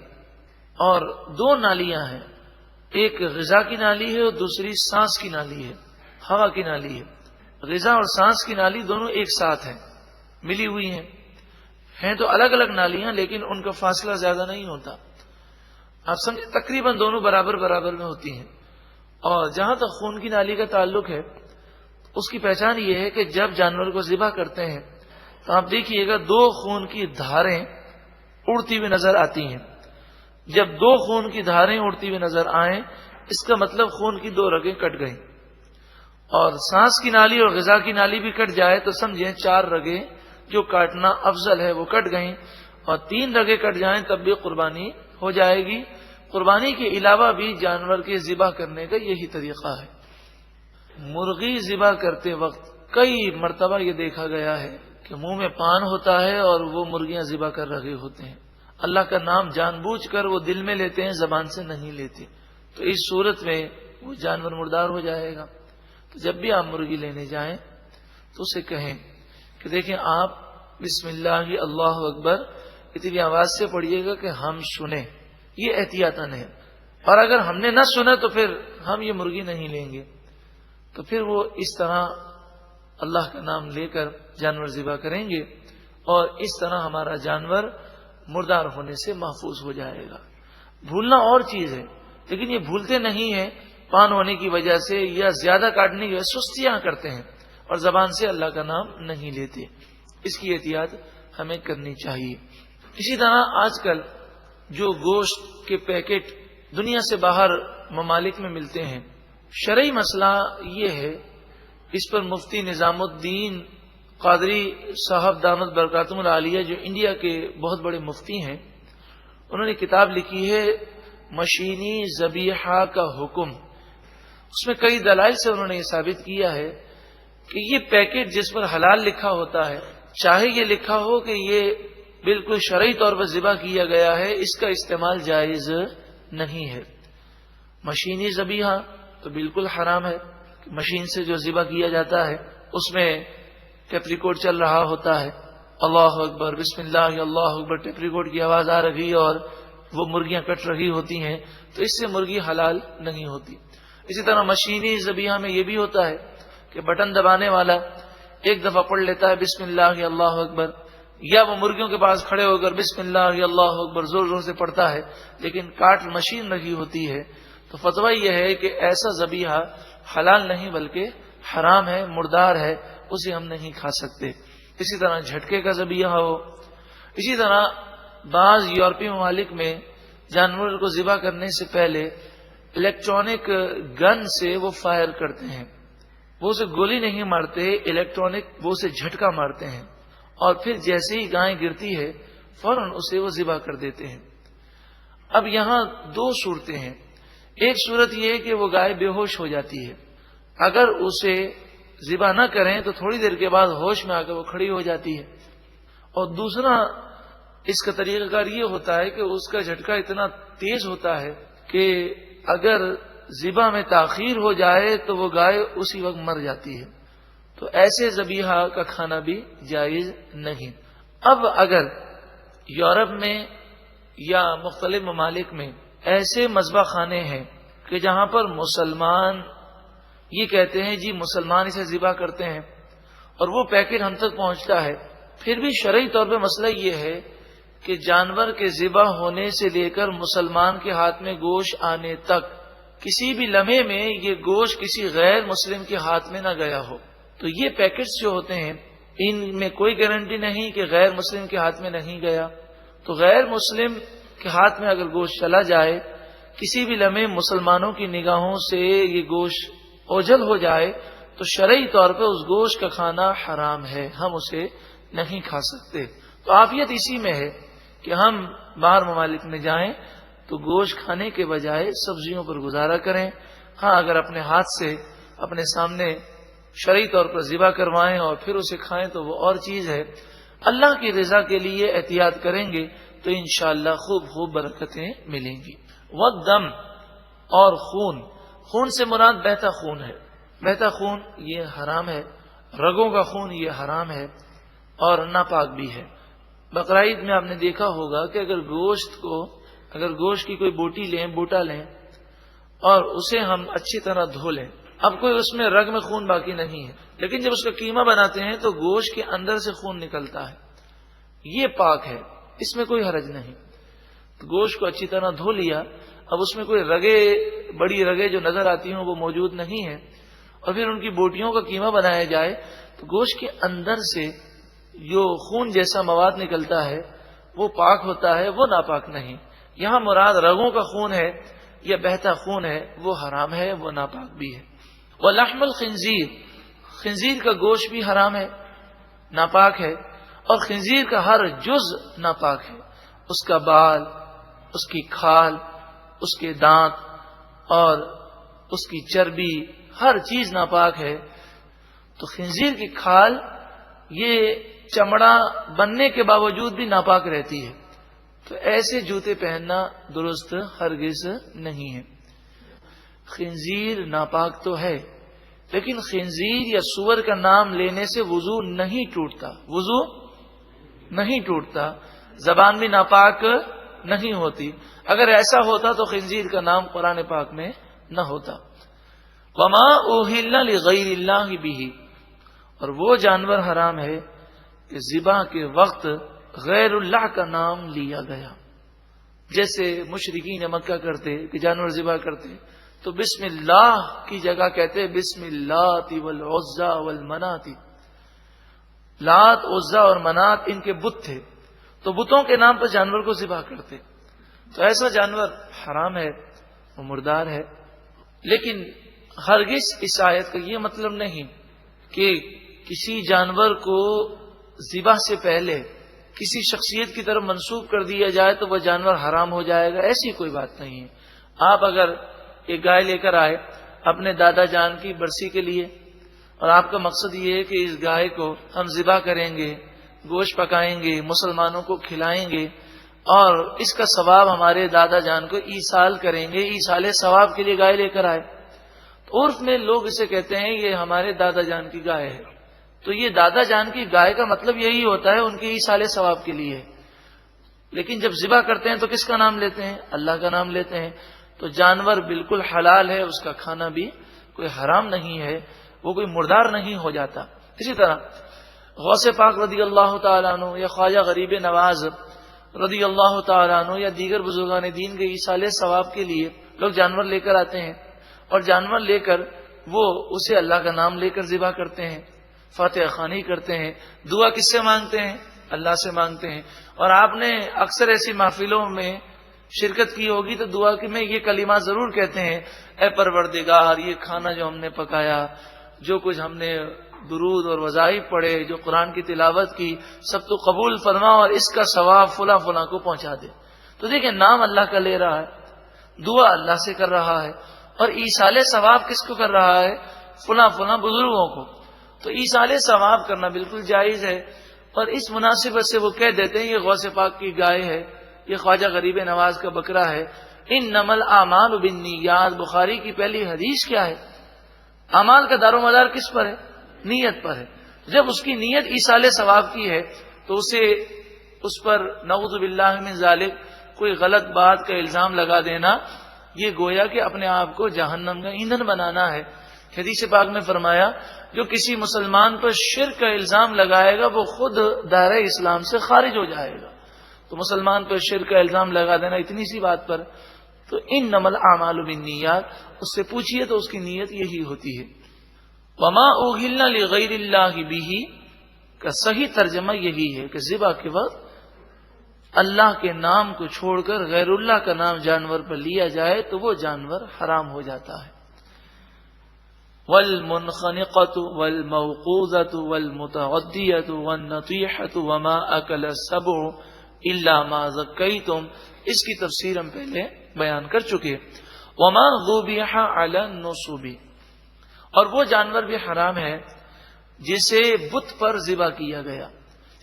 اور 2 نالیاں ہیں، ایک غذا کی نالی ہے اور دوسری سانس کی نالی ہے، ہوا کی نالی ہے۔ غذا اور سانس کی نالی دونوں ایک ساتھ ہیں، ملی ہوئی ہیں تو الگ الگ نالیاں، لیکن ان کا فاصلہ زیادہ نہیں ہوتا، آپ سمجھیں تقریباً دونوں برابر برابر میں ہوتی ہیں۔ اور جہاں تک خون کی نالی کا تعلق ہے، اس کی پہچان یہ ہے کہ جب جانور کو ذبح کرتے ہیں تو آپ دیکھیے گا 2 خون کی دھاریں اڑتی ہوئی نظر آتی ہیں۔ جب 2 خون کی دھاریں اڑتی ہوئی نظر آئیں، اس کا مطلب خون کی 2 رگیں کٹ گئیں، اور سانس کی نالی اور غذا کی نالی بھی کٹ جائے تو سمجھیں 4 رگیں جو کاٹنا افضل ہے وہ کٹ گئیں، اور 3 رگیں کٹ جائیں تب بھی قربانی ہو جائے گی۔ قربانی کے علاوہ بھی جانور کے ذبح کرنے کا یہی طریقہ ہے۔ مرغی ذبح کرتے وقت کئی مرتبہ یہ دیکھا گیا ہے کہ منہ میں پان ہوتا ہے اور وہ مرغیاں ذبح کر رہے ہوتے ہیں، اللہ کا نام جان بوجھ کر وہ دل میں لیتے ہیں، زبان سے نہیں لیتے، تو اس صورت میں وہ جانور مردار ہو جائے گا۔ تو جب بھی آپ مرغی لینے جائیں تو اسے کہیں کہ دیکھیں آپ بسم اللہ اللہ اکبر اتنی آواز سے پڑھیے گا کہ ہم سنیں، یہ احتیاطاً ہے، اور اگر ہم نے نہ سنا تو پھر ہم یہ مرغی نہیں لیں گے۔ تو پھر وہ اس طرح اللہ کا نام لے کر جانور ذبح کریں گے، اور اس طرح ہمارا جانور مردار ہونے سے محفوظ ہو جائے گا۔ بھولنا اور چیز ہے، لیکن یہ بھولتے نہیں ہیں پان ہونے کی وجہ سے یا زیادہ کاٹنے کی وجہ سے، سستیاں کرتے ہیں اور زبان سے اللہ کا نام نہیں لیتے، اس کی احتیاط ہمیں کرنی چاہیے۔ اسی طرح آج کل جو گوشت کے پیکٹ دنیا سے باہر ممالک میں ملتے ہیں، شرعی مسئلہ یہ ہے، اس پر مفتی نظام الدین قادری صاحب دامت برکاتہم العالیہ جو انڈیا کے بہت بڑے مفتی ہیں، انہوں نے کتاب لکھی ہے مشینی ذبیحہ کا حکم۔ اس میں کئی دلائل سے انہوں نے یہ ثابت کیا ہے کہ یہ پیکٹ جس پر حلال لکھا ہوتا ہے، چاہے یہ لکھا ہو کہ یہ بالکل شرعی طور پر ذبح کیا گیا ہے، اس کا استعمال جائز نہیں ہے۔ مشینی ذبیحہ تو بالکل حرام ہے، مشین سے جو ذبح کیا جاتا ہے اس میں ٹیپ ریکارڈ چل رہا ہوتا ہے، اللہ اکبر بسم اللہ اللہ اکبر ٹیپ ریکارڈ کی آواز آ رہی اور وہ مرغیاں کٹ رہی ہوتی ہیں، تو اس سے مرغی حلال نہیں ہوتی۔ اسی طرح مشینی ذبیحہ میں یہ بھی ہوتا ہے کہ بٹن دبانے والا ایک دفعہ پڑھ لیتا ہے بسم اللہ اللہ اکبر، یا وہ مرغیوں کے پاس کھڑے ہو کر بسم اللہ اللہ اکبر زور زور سے پڑھتا ہے، لیکن کاٹ مشین لگی ہوتی ہے، تو فتویٰ یہ ہے کہ ایسا ذبیحہ حلال نہیں بلکہ حرام ہے، مردار ہے، اسے ہم نہیں کھا سکتے۔ اسی طرح جھٹکے کا ذبیحہ ہو۔ اسی طرح بعض یورپی ممالک میں جانور کو ذبح کرنے سے پہلے الیکٹرانک گن سے وہ فائر کرتے ہیں، وہ اسے گولی نہیں مارتے، الیکٹرانک وہ اسے جھٹکا مارتے ہیں، اور پھر جیسے ہی گائے گرتی ہے فوراً اسے وہ ذبح کر دیتے ہیں۔ اب یہاں 2 صورتیں ہیں، ایک صورت یہ ہے کہ وہ گائے بے ہوش ہو جاتی ہے، اگر اسے ذبح نہ کریں تو تھوڑی دیر کے بعد ہوش میں آ کر وہ کھڑی ہو جاتی ہے، اور دوسرا اس کا طریقہ کار یہ ہوتا ہے کہ اس کا جھٹکا اتنا تیز ہوتا ہے کہ اگر ذبح میں تاخیر ہو جائے تو وہ گائے اسی وقت مر جاتی ہے، تو ایسے ذبیحہ کا کھانا بھی جائز نہیں۔ اب اگر یورپ میں یا مختلف ممالک میں ایسے مذبح خانے ہیں کہ جہاں پر مسلمان یہ کہتے ہیں جی مسلمان اسے ذبح کرتے ہیں اور وہ پیکٹ ہم تک پہنچتا ہے، پھر بھی شرعی طور پہ مسئلہ یہ ہے کہ جانور کے ذبح ہونے سے لے کر مسلمان کے ہاتھ میں گوشت آنے تک کسی بھی لمحے میں یہ گوشت کسی غیر مسلم کے ہاتھ میں نہ گیا ہو، تو یہ پیکٹس جو ہوتے ہیں ان میں کوئی گارنٹی نہیں کہ غیر مسلم کے ہاتھ میں نہیں گیا. تو غیر مسلم کے ہاتھ میں اگر گوشت چلا جائے، کسی بھی لمحے مسلمانوں کی نگاہوں سے یہ گوشت اوجھل ہو جائے، تو شرعی طور پہ اس گوشت کا کھانا حرام ہے، ہم اسے نہیں کھا سکتے. تو عافیت اسی میں ہے کہ ہم باہر ممالک میں جائیں تو گوشت کھانے کے بجائے سبزیوں پر گزارا کریں. ہاں اگر اپنے ہاتھ سے اپنے سامنے شرعی طور پر ذبح کروائیں اور پھر اسے کھائیں تو وہ اور چیز ہے. اللہ کی رضا کے لیے احتیاط کریں گے تو انشاءاللہ خوب خوب برکتیں ملیں گی. والدم اور خون، خون سے مراد بہتا خون ہے. بہتا خون یہ حرام ہے، رگوں کا خون یہ حرام ہے اور ناپاک بھی ہے. بقرعید میں آپ نے دیکھا ہوگا کہ اگر گوشت کی کوئی بوٹا لیں اور اسے ہم اچھی طرح دھو لیں، اب کوئی اس میں رگ میں خون باقی نہیں ہے، لیکن جب اس کا قیمہ بناتے ہیں تو گوشت کے اندر سے خون نکلتا ہے، یہ پاک ہے، اس میں کوئی حرج نہیں. تو گوشت کو اچھی طرح دھو لیا، اب اس میں کوئی بڑی رگیں جو نظر آتی ہیں وہ موجود نہیں ہے، اور پھر ان کی بوٹیوں کا قیمہ بنایا جائے تو گوشت کے اندر سے جو خون جیسا مواد نکلتا ہے وہ پاک ہوتا ہے، وہ ناپاک نہیں. یہاں مراد رگوں کا خون ہے یا بہتا خون ہے، وہ حرام ہے، وہ ناپاک بھی ہے. ولحم الخنزیر، خنزیر کا گوشت بھی حرام ہے، ناپاک ہے، اور خنزیر کا ہر جز ناپاک ہے. اس کا بال، اس کی کھال، اس کے دانت اور اس کی چربی، ہر چیز ناپاک ہے. تو خنزیر کی کھال یہ چمڑا بننے کے باوجود بھی ناپاک رہتی ہے، تو ایسے جوتے پہننا درست ہرگز نہیں ہے. خنزیر ناپاک تو ہے، لیکن خنزیر یا سور کا نام لینے سے وضو نہیں ٹوٹتا، زبان بھی ناپاک نہیں ہوتی. اگر ایسا ہوتا تو خنزیر کا نام قرآن پاک میں نہ ہوتا. وما اوہل لغیر اللہ بہ، اور وہ جانور حرام ہے کہ ذبح کے وقت غیر اللہ کا نام لیا گیا. جیسے مشرکین مکہ کرتے کہ جانور ذبح کرتے تو بسم اللہ کی جگہ کہتے بسم اللہ والعزى والمنات. لات، عزا اور منات ان کے بت تھے، تو بتوں کے نام پر جانور کو ذبح کرتے. تو ایسا جانور حرام ہے، وہ مردار ہے. لیکن ہرگز اس آیت کا یہ مطلب نہیں کہ کسی جانور کو ذبح سے پہلے کسی شخصیت کی طرف منسوب کر دیا جائے تو وہ جانور حرام ہو جائے گا، ایسی کوئی بات نہیں ہے. آپ اگر ایک گائے لے کر آئے اپنے دادا جان کی برسی کے لیے، اور آپ کا مقصد یہ ہے کہ اس گائے کو ہم ذبح کریں گے، گوشت پکائیں گے، مسلمانوں کو کھلائیں گے اور اس کا ثواب ہمارے دادا جان کو ایصال کریں گے، ایصال ثواب کے لیے گائے لے کر آئے، تو عرف میں لوگ اسے کہتے ہیں یہ ہمارے دادا جان کی گائے ہے. تو یہ دادا جان کی گائے کا مطلب یہی ہوتا ہے ان کے ایصال ثواب کے لیے. لیکن جب ذبح کرتے ہیں تو کس کا نام لیتے ہیں؟ اللہ کا نام لیتے ہیں. تو جانور بالکل حلال ہے، اس کا کھانا بھی کوئی حرام نہیں ہے، وہ کوئی مردار نہیں ہو جاتا. اسی طرح غوث پاک رضی اللہ تعالیٰ عنہ یا خواجہ غریب نواز رضی اللہ تعالیٰ عنہ یا دیگر بزرگان دین کے ایصال ثواب کے لیے لوگ جانور لے کر آتے ہیں، اور جانور لے کر وہ اسے اللہ کا نام لے کر ذبح کرتے ہیں، فاتحہ خوانی کرتے ہیں. دعا کس سے مانگتے ہیں؟ اللہ سے مانگتے ہیں. اور آپ نے اکثر ایسی محفلوں میں شرکت کی ہوگی تو دعا میں یہ کلمات ضرور کہتے ہیں، اے پروردگار یہ کھانا جو ہم نے پکایا، جو کچھ ہم نے درود اور وظائف پڑھے، جو قرآن کی تلاوت کی، سب تو قبول فرما اور اس کا ثواب فلاں فلاں کو پہنچا دے. تو دیکھیں نام اللہ کا لے رہا ہے، دعا اللہ سے کر رہا ہے، اور ایصال ثواب کس کو کر رہا ہے؟ فلاں فلاں بزرگوں کو. تو ایصال ثواب کرنا بالکل جائز ہے. اور اس مناسبت سے وہ کہہ دیتے ہیں یہ غوث پاک کی گائے ہے، یہ خواجہ غریب نواز کا بکرا ہے. انما الاعمال بالنیات، بخاری کی پہلی حدیث کیا ہے؟ اعمال کا دار و مدار کس پر ہے؟ نیت پر ہے. جب اس کی نیت ایصال ثواب کی ہے تو اسے اس پر نعوذ باللہ من ذالک کوئی غلط بات کا الزام لگا دینا یہ گویا کہ اپنے آپ کو جہنم کا ایندھن بنانا ہے. حدیث پاک میں فرمایا جو کسی مسلمان پر شرک کا الزام لگائے گا وہ خود دائرہ اسلام سے خارج ہو جائے گا. تو مسلمان پر شرک کا الزام لگا دینا اتنی سی بات پر، تو انما الاعمال بالنیات، اس سے پوچھئے تو اس کی نیت یہی ہوتی ہے. وما اوہل لغیر اللہ بہ، کا صحیح ترجمہ یہی ہے کہ ذبح کے وقت اللہ کے نام کو چھوڑ کر غیر اللہ کا نام جانور پر لیا جائے تو وہ جانور حرام ہو جاتا ہے. والمنخنقۃ والموقوذۃ والمتغدیۃ والنطیحۃ وما اکل السبع الا ما ذکیتم، اس کی تفسیر ہم پہلے بیان کر چکے. وما ذبح علی النصب، اور وہ جانور بھی حرام ہے جسے بت پر ذبح کیا گیا.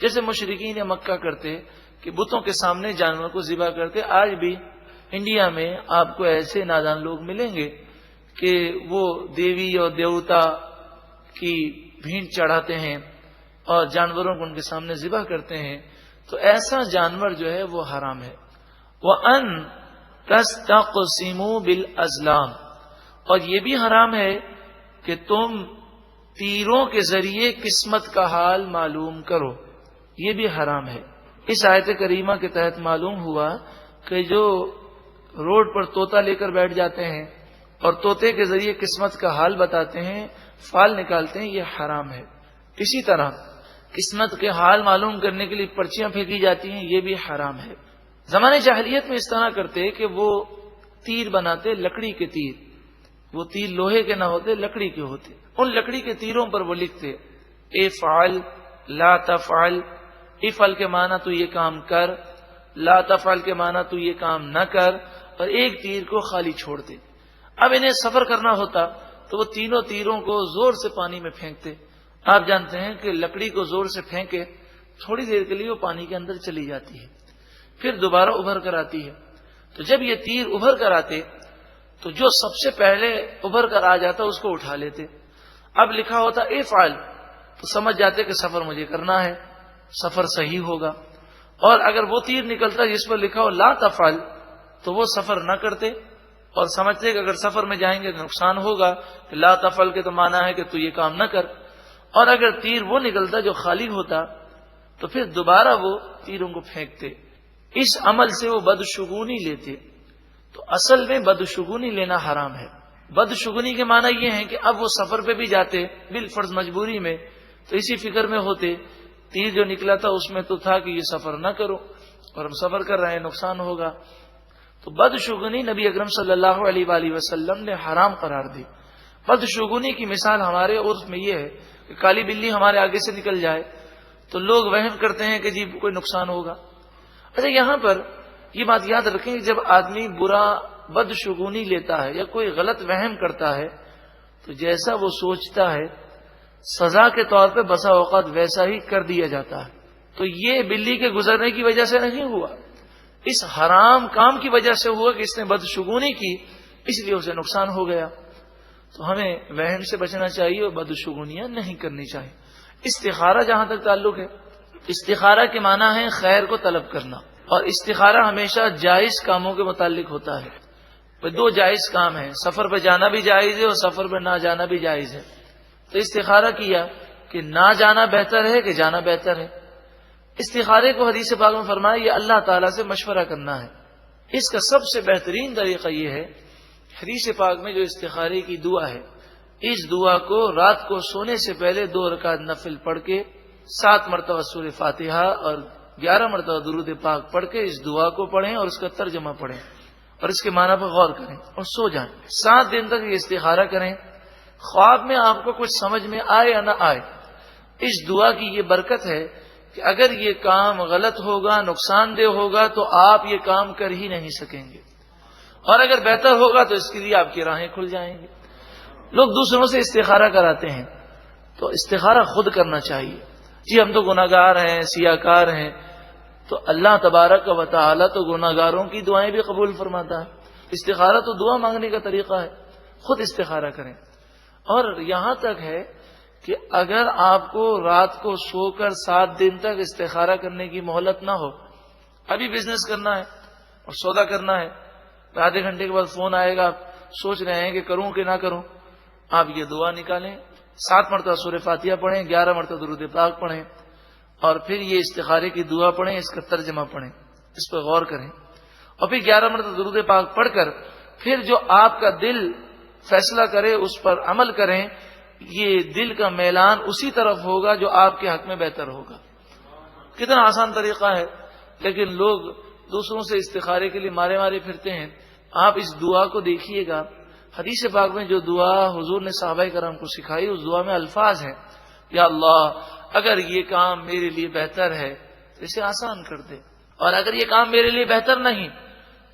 جیسے مشرکین مکہ کرتے کہ بتوں کے سامنے جانور کو ذبح کرتے. آج بھی انڈیا میں آپ کو ایسے نادان لوگ ملیں گے کہ وہ دیوی اور دیوتا کی بھینٹ چڑھاتے ہیں اور جانوروں کو ان کے سامنے ذبح کرتے ہیں. تو ایسا جانور جو ہے وہ حرام ہے. وَأَن تَسْتَقْسِمُوا بِالْأَزْلَامِ، اور یہ بھی حرام ہے کہ تم تیروں کے ذریعے قسمت کا حال معلوم کرو، یہ بھی حرام ہے. اس آیت کریمہ کے تحت معلوم ہوا کہ جو روڈ پر طوطا لے کر بیٹھ جاتے ہیں اور طوطے کے ذریعے قسمت کا حال بتاتے ہیں، فال نکالتے ہیں، یہ حرام ہے. اسی طرح قسمت کے حال معلوم کرنے کے لیے پرچیاں پھینکی جاتی ہیں، یہ بھی حرام ہے. زمانے جاہلیت میں اس طرح کرتے کہ وہ تیر بناتے، لکڑی کے تیر، وہ تیر لوہے کے نہ ہوتے، لکڑی کے ہوتے. ان لکڑی کے تیروں پر وہ لکھتے افعل لا تفعل، افعل کے معنی تو یہ کام کر، لا تفعل کے معنی تو یہ کام نہ کر، اور ایک تیر کو خالی چھوڑتے. اب انہیں سفر کرنا ہوتا تو وہ تینوں تیروں کو زور سے پانی میں پھینکتے. آپ جانتے ہیں کہ لکڑی کو زور سے پھینکے تھوڑی دیر کے لیے وہ پانی کے اندر چلی جاتی ہے، پھر دوبارہ ابھر کر آتی ہے. تو جب یہ تیر ابھر کر آتے تو جو سب سے پہلے ابھر کر آ جاتا اس کو اٹھا لیتے. اب لکھا ہوتا افعل تو سمجھ جاتے کہ سفر مجھے کرنا ہے، سفر صحیح ہوگا. اور اگر وہ تیر نکلتا جس پر لکھا ہو لا تفعل تو وہ سفر نہ کرتے اور سمجھتے کہ اگر سفر میں جائیں گے تو نقصان ہوگا، کہ لا تفعل کے تو معنی ہے کہ تو یہ کام نہ کر. اور اگر تیر وہ نکلتا جو خالی ہوتا تو پھر دوبارہ وہ تیروں کو پھینکتے. اس عمل سے وہ بدشگونی لیتے. تو اصل میں بدشگونی لینا حرام ہے. بدشگونی کے معنی یہ ہے کہ اب وہ سفر پہ بھی جاتے بالفرض مجبوری میں، تو اسی فکر میں ہوتے تیر جو نکلا تھا اس میں تو تھا کہ یہ سفر نہ کرو، اور ہم سفر کر رہے ہیں، نقصان ہوگا. تو بدشگونی نبی اکرم صلی اللہ علیہ وآلہ وسلم نے حرام قرار دی. بدشگونی کی مثال ہمارے عرف میں یہ ہے کہ کالی بلی ہمارے آگے سے نکل جائے تو لوگ وہم کرتے ہیں کہ جی کوئی نقصان ہوگا. اچھا، یہاں پر یہ بات یاد رکھیں کہ جب آدمی برا بدشگونی لیتا ہے یا کوئی غلط وہم کرتا ہے تو جیسا وہ سوچتا ہے سزا کے طور پہ بسا اوقات ویسا ہی کر دیا جاتا ہے. تو یہ بلی کے گزرنے کی وجہ سے نہیں ہوا، اس حرام کام کی وجہ سے ہوا کہ اس نے بدشگونی کی، اس لیے اسے نقصان ہو گیا. تو ہمیں وہم سے بچنا چاہیے اور بدشگونیاں نہیں کرنی چاہیے. استخارہ جہاں تک تعلق ہے، استخارہ کے معنی ہے خیر کو طلب کرنا، اور استخارہ ہمیشہ جائز کاموں کے متعلق ہوتا ہے. دو جائز کام ہیں، سفر پہ جانا بھی جائز ہے اور سفر پہ نہ جانا بھی جائز ہے. تو استخارہ کیا کہ نہ جانا بہتر ہے کہ جانا بہتر ہے. استخارے کو حدیث پاک میں فرمایا یہ اللہ تعالیٰ سے مشورہ کرنا ہے. اس کا سب سے بہترین طریقہ یہ ہے، حدیث پاک میں جو استخارے کی دعا ہے، اس دعا کو رات کو سونے سے پہلے 2 رکعت نفل پڑھ کے 7 مرتبہ سورہ فاتحہ اور 11 مرتبہ درود پاک پڑھ کے اس دعا کو پڑھیں اور اس کا ترجمہ پڑھیں اور اس کے معنی پر غور کریں اور سو جائیں. 7 دن تک یہ استخارہ کریں. خواب میں آپ کو کچھ سمجھ میں آئے یا نہ آئے، اس دعا کی یہ برکت ہے کہ اگر یہ کام غلط ہوگا، نقصان دہ ہوگا، تو آپ یہ کام کر ہی نہیں سکیں گے، اور اگر بہتر ہوگا تو اس کے لیے آپ کی راہیں کھل جائیں گے. لوگ دوسروں سے استخارہ کراتے ہیں، تو استخارہ خود کرنا چاہیے. جی ہم تو گناہگار ہیں، سیاہکار ہیں، تو اللہ تبارک و تعالی تو گناہگاروں کی دعائیں بھی قبول فرماتا ہے. استخارہ تو دعا مانگنے کا طریقہ ہے، خود استخارہ کریں. اور یہاں تک ہے کہ اگر آپ کو رات کو سو کر 7 دن تک استخارہ کرنے کی مہلت نہ ہو، ابھی بزنس کرنا ہے اور سودا کرنا ہے، آدھے گھنٹے کے بعد فون آئے گا، آپ سوچ رہے ہیں کہ کروں کہ نہ کروں، آپ یہ دعا نکالیں، 7 مرتبہ سورہ فاتحہ پڑھیں، 11 مرتبہ درود پاک پڑھیں، اور پھر یہ استخارے کی دعا پڑھیں، اس کا ترجمہ پڑھیں، اس پر غور کریں، اور پھر 11 مرتبہ درود پاک پڑھ کر پھر جو آپ کا دل فیصلہ کرے اس پر عمل کریں. یہ دل کا میلان اسی طرف ہوگا جو آپ کے حق میں بہتر ہوگا. کتنا آسان طریقہ ہے، لیکن لوگ دوسروں سے استخارے کے لیے مارے مارے پھرتے ہیں. آپ اس دعا کو دیکھیے گا، حدیث پاک میں جو دعا حضور نے صحابہ کرام کو سکھائی، اس دعا میں الفاظ ہیں، یا اللہ اگر یہ کام میرے لیے بہتر ہے تو اسے آسان کر دے، اور اگر یہ کام میرے لیے بہتر نہیں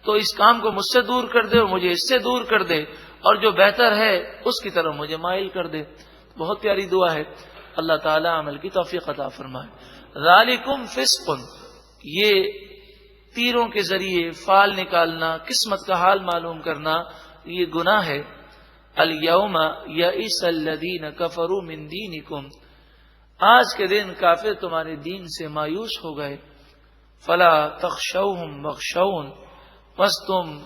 تو اس کام کو مجھ سے دور کر دے اور مجھے اس سے دور کر دے، اور جو بہتر ہے اس کی طرف مجھے مائل کر دے. بہت پیاری دعا ہے. اللہ تعالی عمل کی توفیق عطا فرمائے. ذالکم فسق، یہ تیروں کے ذریعے فال نکالنا، قسمت کا حال معلوم کرنا، یہ گناہ ہے. الیوم یئس الذین کفروا من دینکم، آج کے دن کافر تمہارے دین سے مایوس ہو گئے. فلا تخشوہم واخشون، بس تم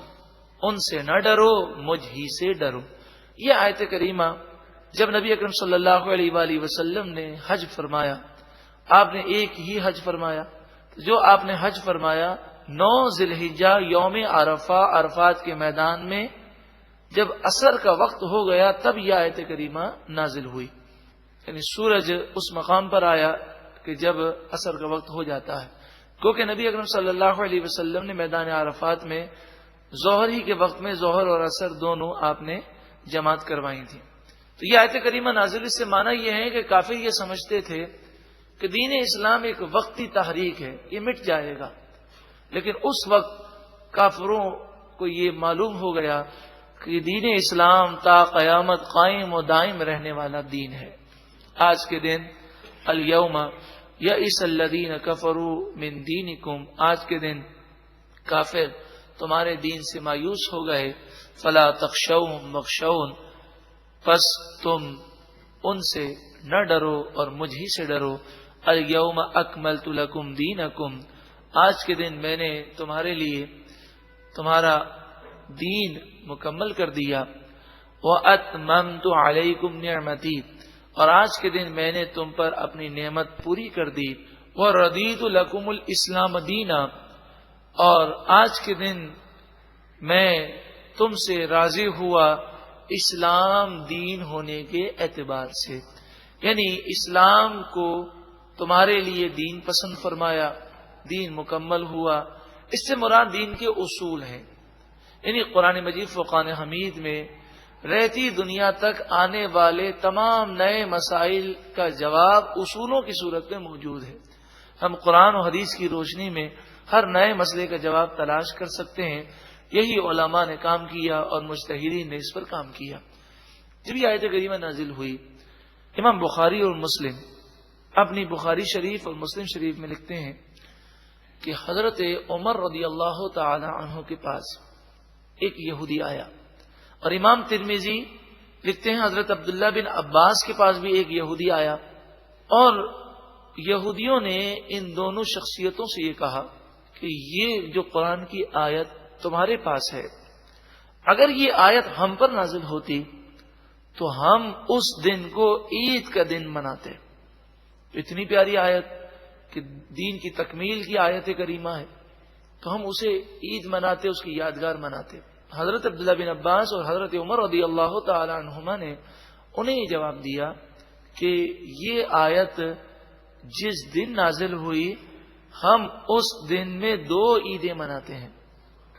ان سے نہ ڈرو، مجھ ہی سے ڈرو. یہ آیت کریمہ جب نبی اکرم صلی اللہ علیہ وآلہ وسلم نے حج فرمایا، آپ نے ایک ہی حج فرمایا. جو آپ نے حج فرمایا 9 ذی الحجہ یوم عرفہ، عرفات کے میدان میں جب عصر کا وقت ہو گیا تب یہ آیت کریمہ نازل ہوئی. یعنی سورج اس مقام پر آیا کہ جب عصر کا وقت ہو جاتا ہے، کیونکہ نبی اکرم صلی اللہ علیہ وسلم نے میدان عرفات میں ظہر ہی کے وقت میں ظہر اور عصر دونوں آپ نے جماعت کروائی تھی. تو یہ آیت کریمہ نازل، اس سے معنی یہ ہے کہ کافر یہ سمجھتے تھے کہ دین اسلام ایک وقتی تحریک ہے، یہ مٹ جائے گا. لیکن اس وقت کافروں کو یہ معلوم ہو گیا کہ دین اسلام تا قیامت قائم و دائم رہنے والا دین ہے. آج کے دن الیوم یئس الذین کفروا من دینکم، آج کے دن کافر تمہارے دین سے مایوس ہو گئے. فلا تخشوہم واخشون، پس تم ان سے نہ ڈرو اور مجھ ہی سے ڈرو. الیوم اکملت لکم دینکم، آج کے دن میں نے تمہارے لیے تمہارا دین مکمل کر دیا. واتممت علیکم نعمتی، اور آج کے دن میں نے تم پر اپنی نعمت پوری کر دی. وردیت لکم الاسلام دینا، اور آج کے دن میں تم سے راضی ہوا اسلام دین ہونے کے اعتبار سے. یعنی اسلام کو تمہارے لیے دین پسند فرمایا، دین مکمل ہوا. اس سے مراد دین کے اصول ہیں. یعنی قرآن مجید فرقان حمید میں رہتی دنیا تک آنے والے تمام نئے مسائل کا جواب اصولوں کی صورت میں موجود ہے. ہم قرآن و حدیث کی روشنی میں ہر نئے مسئلے کا جواب تلاش کر سکتے ہیں. یہی علماء نے کام کیا اور مجتہدین نے اس پر کام کیا. جب یہ آیت کریمہ نازل ہوئی، امام بخاری اور مسلم اپنی بخاری شریف اور مسلم شریف میں لکھتے ہیں کہ حضرت عمر رضی اللہ تعالی عنہ کے پاس ایک یہودی آیا، اور امام ترمذی لکھتے ہیں حضرت عبداللہ بن عباس کے پاس بھی ایک یہودی آیا، اور یہودیوں نے ان دونوں شخصیتوں سے یہ کہا کہ یہ جو قرآن کی آیت تمہارے پاس ہے، اگر یہ آیت ہم پر نازل ہوتی تو ہم اس دن کو عید کا دن مناتے. اتنی پیاری آیت کہ دین کی تکمیل کی آیت کریمہ ہے، تو ہم اسے عید مناتے، اس کی یادگار مناتے. حضرت عبداللہ بن عباس اور حضرت عمر رضی اللہ تعالی عنہما نے انہیں یہ جواب دیا کہ یہ آیت جس دن نازل ہوئی ہم اس دن میں 2 عیدیں مناتے ہیں.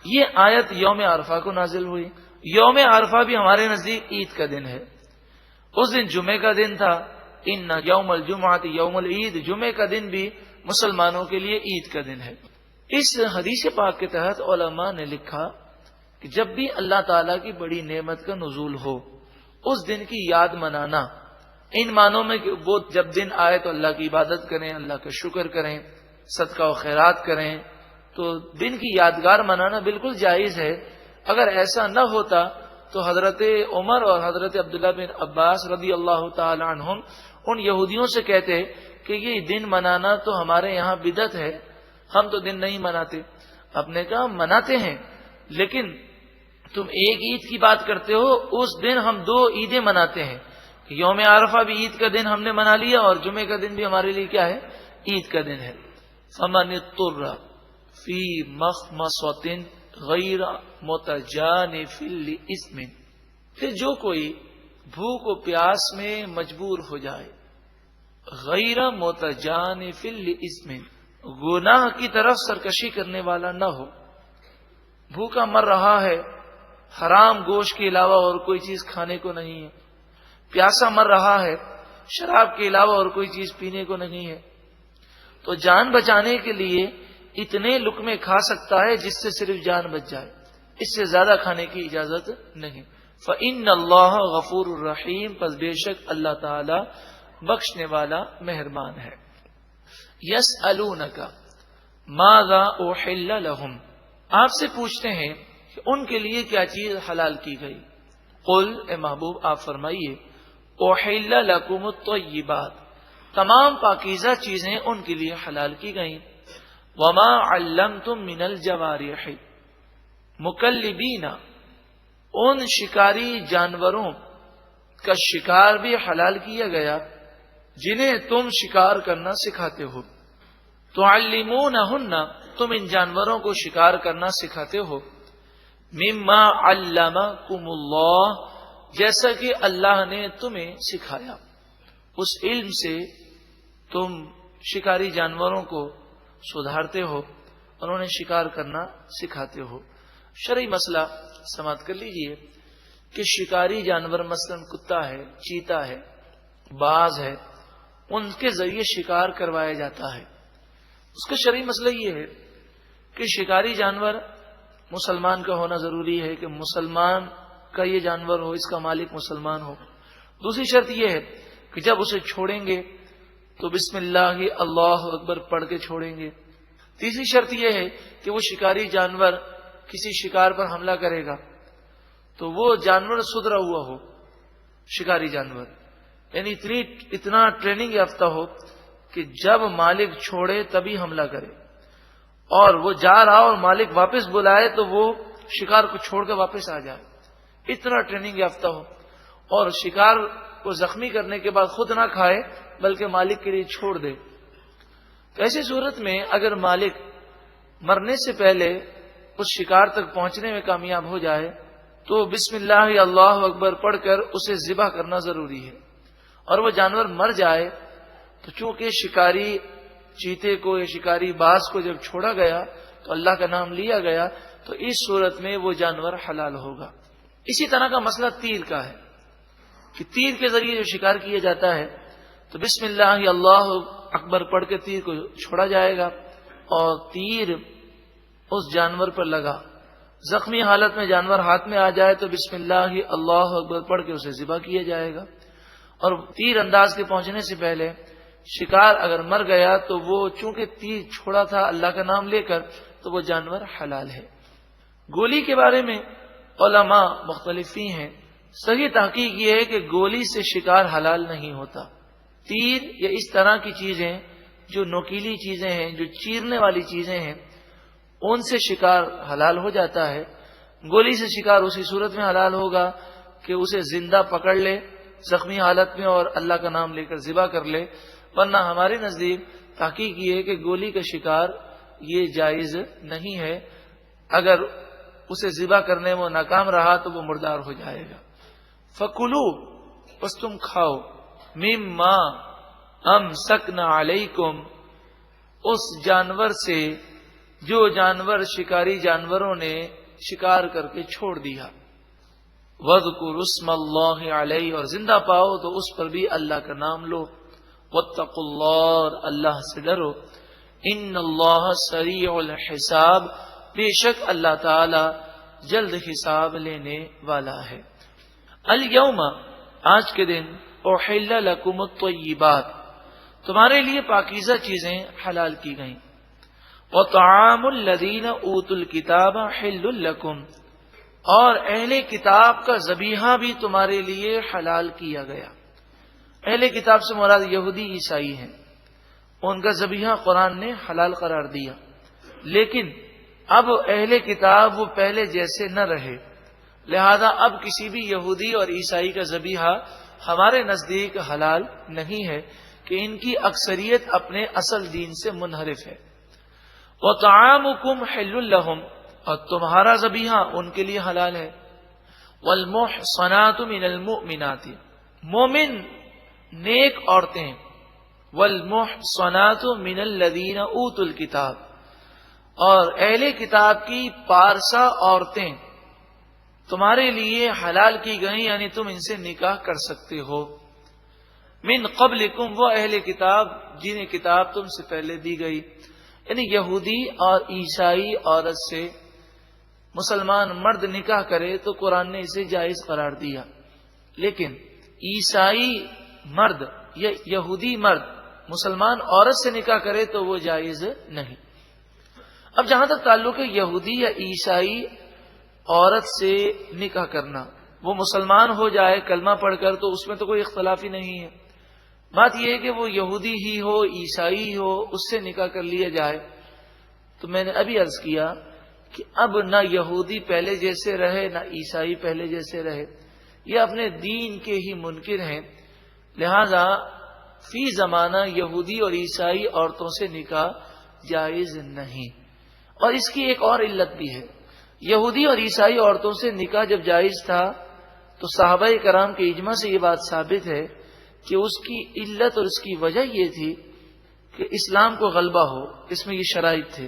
یہ آیت یوم عرفہ کو نازل ہوئی. یوم عرفہ بھی ہمارے نزدیک عید کا دن ہے. اس دن جمعے کا دن تھا. ان یوم الجمعۃ یوم العید، جمعے کا دن بھی مسلمانوں کے لیے عید کا دن ہے. اس حدیث پاک کے تحت علماء نے لکھا کہ جب بھی اللہ تعالیٰ کی بڑی نعمت کا نزول ہو اس دن کی یاد منانا، ان معنوں میں کہ وہ جب دن آئے تو اللہ کی عبادت کریں، اللہ کا شکر کریں، صدقہ و خیرات کریں، تو دن کی یادگار منانا بالکل جائز ہے. اگر ایسا نہ ہوتا تو حضرت عمر اور حضرت عبداللہ بن عباس رضی اللہ تعالی عنہم ان یہودیوں سے کہتے کہ یہ دن منانا تو ہمارے یہاں بدعت ہے، ہم تو دن نہیں مناتے. اپنے کہا مناتے ہیں، لیکن تم ایک عید کی بات کرتے ہو، اس دن ہم 2 عیدیں مناتے ہیں. یوم عرفہ بھی عید کا دن ہم نے منا لیا، اور جمعے کا دن بھی ہمارے لیے کیا ہے؟ عید کا دن ہے. فمن اضطر فی مخمصۃ غیر متجانف لإثم، پھر جو کوئی بھوک و پیاس میں مجبور ہو جائے، غیر متجانف لإثم، گناہ کی طرف سرکشی کرنے والا نہ ہو، بھوکا مر رہا ہے، حرام گوشت کے علاوہ اور کوئی چیز کھانے کو نہیں ہے، پیاسا مر رہا ہے، شراب کے علاوہ اور کوئی چیز پینے کو نہیں ہے، تو جان بچانے کے لیے اتنے لقمے کھا سکتا ہے جس سے صرف جان بچ جائے، اس سے زیادہ کھانے کی اجازت نہیں۔ فإن اللہ غفور الرحیم، پس بے شک اللہ تعالی بخشنے والا مہربان ہے۔ یسألونک ماذا احل لہم، آپ سے پوچھتے ہیں کہ ان کے لیے کیا چیز حلال کی گئی۔ قل، اے محبوب آپ فرمائیے، احل لکم الطیبات، تمام پاکیزہ چیزیں ان کے لیے حلال کی گئیں۔ وما علمتم من الجوارح مکلبین، ان شکاری جانوروں کا شکار بھی حلال کیا گیا جنہیں تم شکار کرنا سکھاتے ہو۔ تعلمونہن، تم ان جانوروں کو شکار کرنا سکھاتے ہو۔ مما علمکم اللہ، جیسا کہ اللہ نے تمہیں سکھایا، اس علم سے تم شکاری جانوروں کو سدھارتے ہو اور انہیں شکار کرنا سکھاتے ہو۔ شرعی مسئلہ سماعت کر لیجئے کہ شکاری جانور مثلا کتا ہے، چیتا ہے، باز ہے، ان کے ذریعے شکار کروایا جاتا ہے۔ اس کا شرعی مسئلہ یہ ہے کہ شکاری جانور مسلمان کا ہونا ضروری ہے، کہ مسلمان کا یہ جانور ہو، اس کا مالک مسلمان ہو۔ دوسری شرط یہ ہے کہ جب اسے چھوڑیں گے تو بسم اللہ اللہ اکبر پڑھ کے چھوڑیں گے۔ تیسری شرط یہ ہے کہ وہ شکاری جانور کسی شکار پر حملہ کرے گا تو وہ جانور سدھرا ہوا ہو، شکاری جانور یعنی اتنا ٹریننگ یافتہ ہو کہ جب مالک چھوڑے تبھی حملہ کرے، اور وہ جا رہا اور مالک واپس بلائے تو وہ شکار کو چھوڑ کے واپس آ جائے، اتنا ٹریننگ یافتہ ہو، اور شکار کو زخمی کرنے کے بعد خود نہ کھائے بلکہ مالک کے لیے چھوڑ دے۔ تو ایسی صورت میں اگر مالک مرنے سے پہلے اس شکار تک پہنچنے میں کامیاب ہو جائے تو بسم اللہ اللہ اکبر پڑھ کر اسے ذبح کرنا ضروری ہے، اور وہ جانور مر جائے تو چونکہ شکاری چیتے کو یا شکاری باز کو جب چھوڑا گیا تو اللہ کا نام لیا گیا، تو اس صورت میں وہ جانور حلال ہوگا۔ اسی طرح کا مسئلہ تیر کا ہے کہ تیر کے ذریعے جو شکار کیا جاتا ہے تو بسم اللہ اللہ اکبر پڑھ کے تیر کو چھوڑا جائے گا، اور تیر اس جانور پر لگا، زخمی حالت میں جانور ہاتھ میں آ جائے تو بسم اللہ اللہ اکبر پڑھ کے اسے ذبح کیا جائے گا، اور تیر انداز کے پہنچنے سے پہلے شکار اگر مر گیا تو وہ چونکہ تیر چھوڑا تھا اللہ کا نام لے کر تو وہ جانور حلال ہے۔ گولی کے بارے میں علماء مختلفی ہیں، صحیح تحقیق یہ ہے کہ گولی سے شکار حلال نہیں ہوتا۔ تیر یا اس طرح کی چیزیں جو نوکیلی چیزیں ہیں، جو چیرنے والی چیزیں ہیں، ان سے شکار حلال ہو جاتا ہے۔ گولی سے شکار اسی صورت میں حلال ہوگا کہ اسے زندہ پکڑ لے زخمی حالت میں اور اللہ کا نام لے کر ذبح کر لے، ورنہ ہمارے نزدیک تحقیق یہ ہے کہ گولی کا شکار یہ جائز نہیں ہے، اگر اسے ذبح کرنے میں ناکام رہا تو وہ مردار ہو جائے گا۔ فَكُلُوا، بس تم کھاؤ، مِمَّا أَمْسَكْنَا عَلَيْكُمْ، اس جانور سے جو جانور شکاری جانوروں نے شکار کر کے چھوڑ دیا، وَاذْكُرُوا اسْمَ اللَّهِ عَلَيْهِ، اور زندہ پاؤ تو اس پر بھی اللہ کا نام لو، وَاتَّقُوا اللَّهَ، اللہ سے ڈرو، إِنَّ اللَّهَ سَرِيعُ الْحِسَابِ، بے شک اللہ تعالی جلد حساب لینے والا ہے۔ اليوم، آج کے دن، احل لکم الطیبات، تمہارے لیے پاکیزہ چیزیں حلال کی گئیں، وطعام الذین اوتوا الکتاب حل لکم، اور اہل کتاب کا ذبیحہ بھی تمہارے لیے حلال کیا گیا۔ اہل کتاب سے مراد یہودی عیسائی ہیں، ان کا ذبیحہ قرآن نے حلال قرار دیا، لیکن اب اہل کتاب وہ پہلے جیسے نہ رہے، لہذا اب کسی بھی یہودی اور عیسائی کا ذبیحہ ہمارے نزدیک حلال نہیں ہے کہ ان کی اکثریت اپنے اصل دین سے منحرف ہے۔ وَطَعَامُكُمْ حِلٌّ لَهُمْ، اور تمہارا ذبیحہ ان کے لیے حلال ہے۔ والمحصنات من المؤمنات، مومن نیک عورتیں، والمحصنات من الذین اوتوا الکتاب، اور اہل کتاب کی پارسا عورتیں تمہارے لیے حلال کی گئیں، یعنی تم ان سے نکاح کر سکتے ہو. من قبلکم، وہ اہل کتاب جنہیں کتاب تم سے پہلے دی گئی، یعنی یہودی اور عیسائی عورت سے مسلمان مرد نکاح کرے تو قرآن نے اسے جائز قرار دیا، لیکن عیسائی مرد یا یہودی مرد مسلمان عورت سے نکاح کرے تو وہ جائز نہیں. اب جہاں تک تعلق ہے یہودی یا عیسائی عورت سے نکاح کرنا، وہ مسلمان ہو جائے کلمہ پڑھ کر تو اس میں تو کوئی اختلاف ہی نہیں ہے. بات یہ ہے کہ وہ یہودی ہی ہو عیسائی ہی ہو، اس سے نکاح کر لیا جائے. تو میں نے ابھی عرض کیا کہ اب نہ یہودی پہلے جیسے رہے نہ عیسائی پہلے جیسے رہے، یہ اپنے دین کے ہی منکر ہیں، لہذا فی زمانہ یہودی اور عیسائی عورتوں سے نکاح جائز نہیں. اور اس کی ایک اور علت بھی ہے، یہودی اور عیسائی عورتوں سے نکاح جب جائز تھا تو صحابہ کرام کے اجماع سے یہ بات ثابت ہے کہ اس کی علت اور اس کی وجہ یہ تھی کہ اسلام کو غلبہ ہو. اس میں یہ شرائط تھے،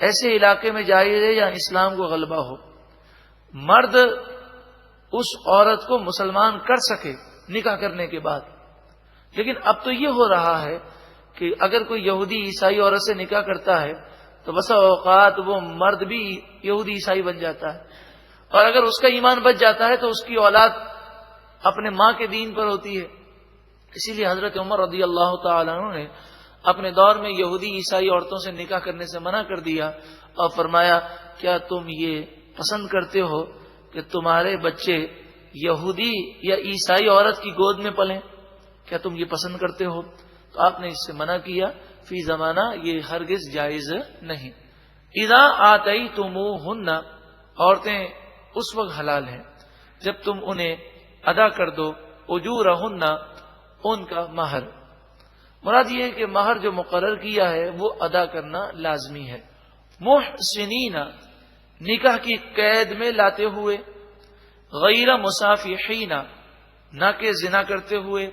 ایسے علاقے میں جائز ہے یا اسلام کو غلبہ ہو، مرد اس عورت کو مسلمان کر سکے نکاح کرنے کے بعد. لیکن اب تو یہ ہو رہا ہے کہ اگر کوئی یہودی عیسائی عورت سے نکاح کرتا ہے تو بسا اوقات وہ مرد بھی یہودی عیسائی بن جاتا ہے، اور اگر اس کا ایمان بچ جاتا ہے تو اس کی اولاد اپنے ماں کے دین پر ہوتی ہے. اسی لیے حضرت عمر رضی اللہ تعالیٰ عنہ نے اپنے دور میں یہودی عیسائی عورتوں سے نکاح کرنے سے منع کر دیا اور فرمایا کیا تم یہ پسند کرتے ہو کہ تمہارے بچے یہودی یا عیسائی عورت کی گود میں پلیں؟ کیا تم یہ پسند کرتے ہو؟ تو آپ نے اس سے منع کیا. فی زمانہ یہ ہرگز جائز نہیں. اذا آتیتموہن، عورتیں اس وقت حلال ہیں جب تم انہیں ادا کر دو اجورہن، ان کا مہر. مراد یہ ہے کہ مہر جو مقرر کیا ہے وہ ادا کرنا لازمی ہے. محسنین، نکاح کی قید میں لاتے ہوئے، غیر مسافحین، نہ کہ زنا کرتے ہوئے،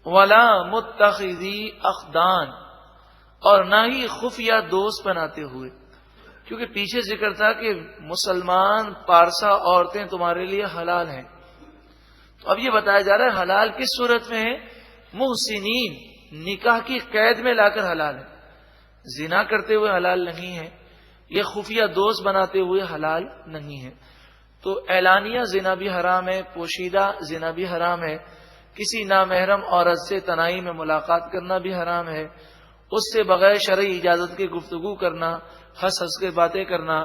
ولا متخذی اخدان، اور نہ ہی خفیہ دوست بناتے ہوئے. کیونکہ پیچھے ذکر تھا کہ مسلمان پارسا عورتیں تمہارے لیے حلال ہیں، تو اب یہ بتایا جا رہا ہے حلال کس صورت میں ہے؟ محسنین، نکاح کی قید میں لا کر حلال ہے. زنا کرتے ہوئے حلال نہیں ہے، یہ خفیہ دوست بناتے ہوئے حلال نہیں ہے. تو اعلانیہ زنا بھی حرام ہے، پوشیدہ زنا بھی حرام ہے، کسی نامحرم عورت سے تنہائی میں ملاقات کرنا بھی حرام ہے، اس سے بغیر شرعی اجازت کے گفتگو کرنا، ہنس ہنس کے باتیں کرنا،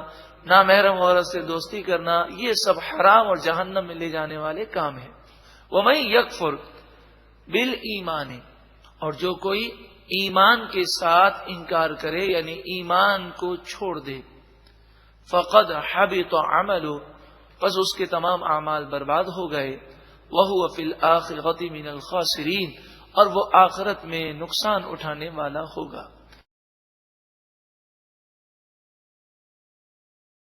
نامحرم عورت سے دوستی کرنا، یہ سب حرام اور جہنم میں لے جانے والے کام ہیں. وَمَن يَكْفُرْ بِالْإِيمَانِ، اور جو کوئی ایمان کے ساتھ انکار کرے یعنی ایمان کو چھوڑ دے، فَقَدْ حَبِطَ عَمَلُهُ، پس اس کے تمام اعمال برباد ہو گئے. وَهُوَ فِي الْآخِرَةِ مِنَ الْخَاسِرِينَ، اور وہ آخرت میں نقصان اٹھانے والا ہوگا.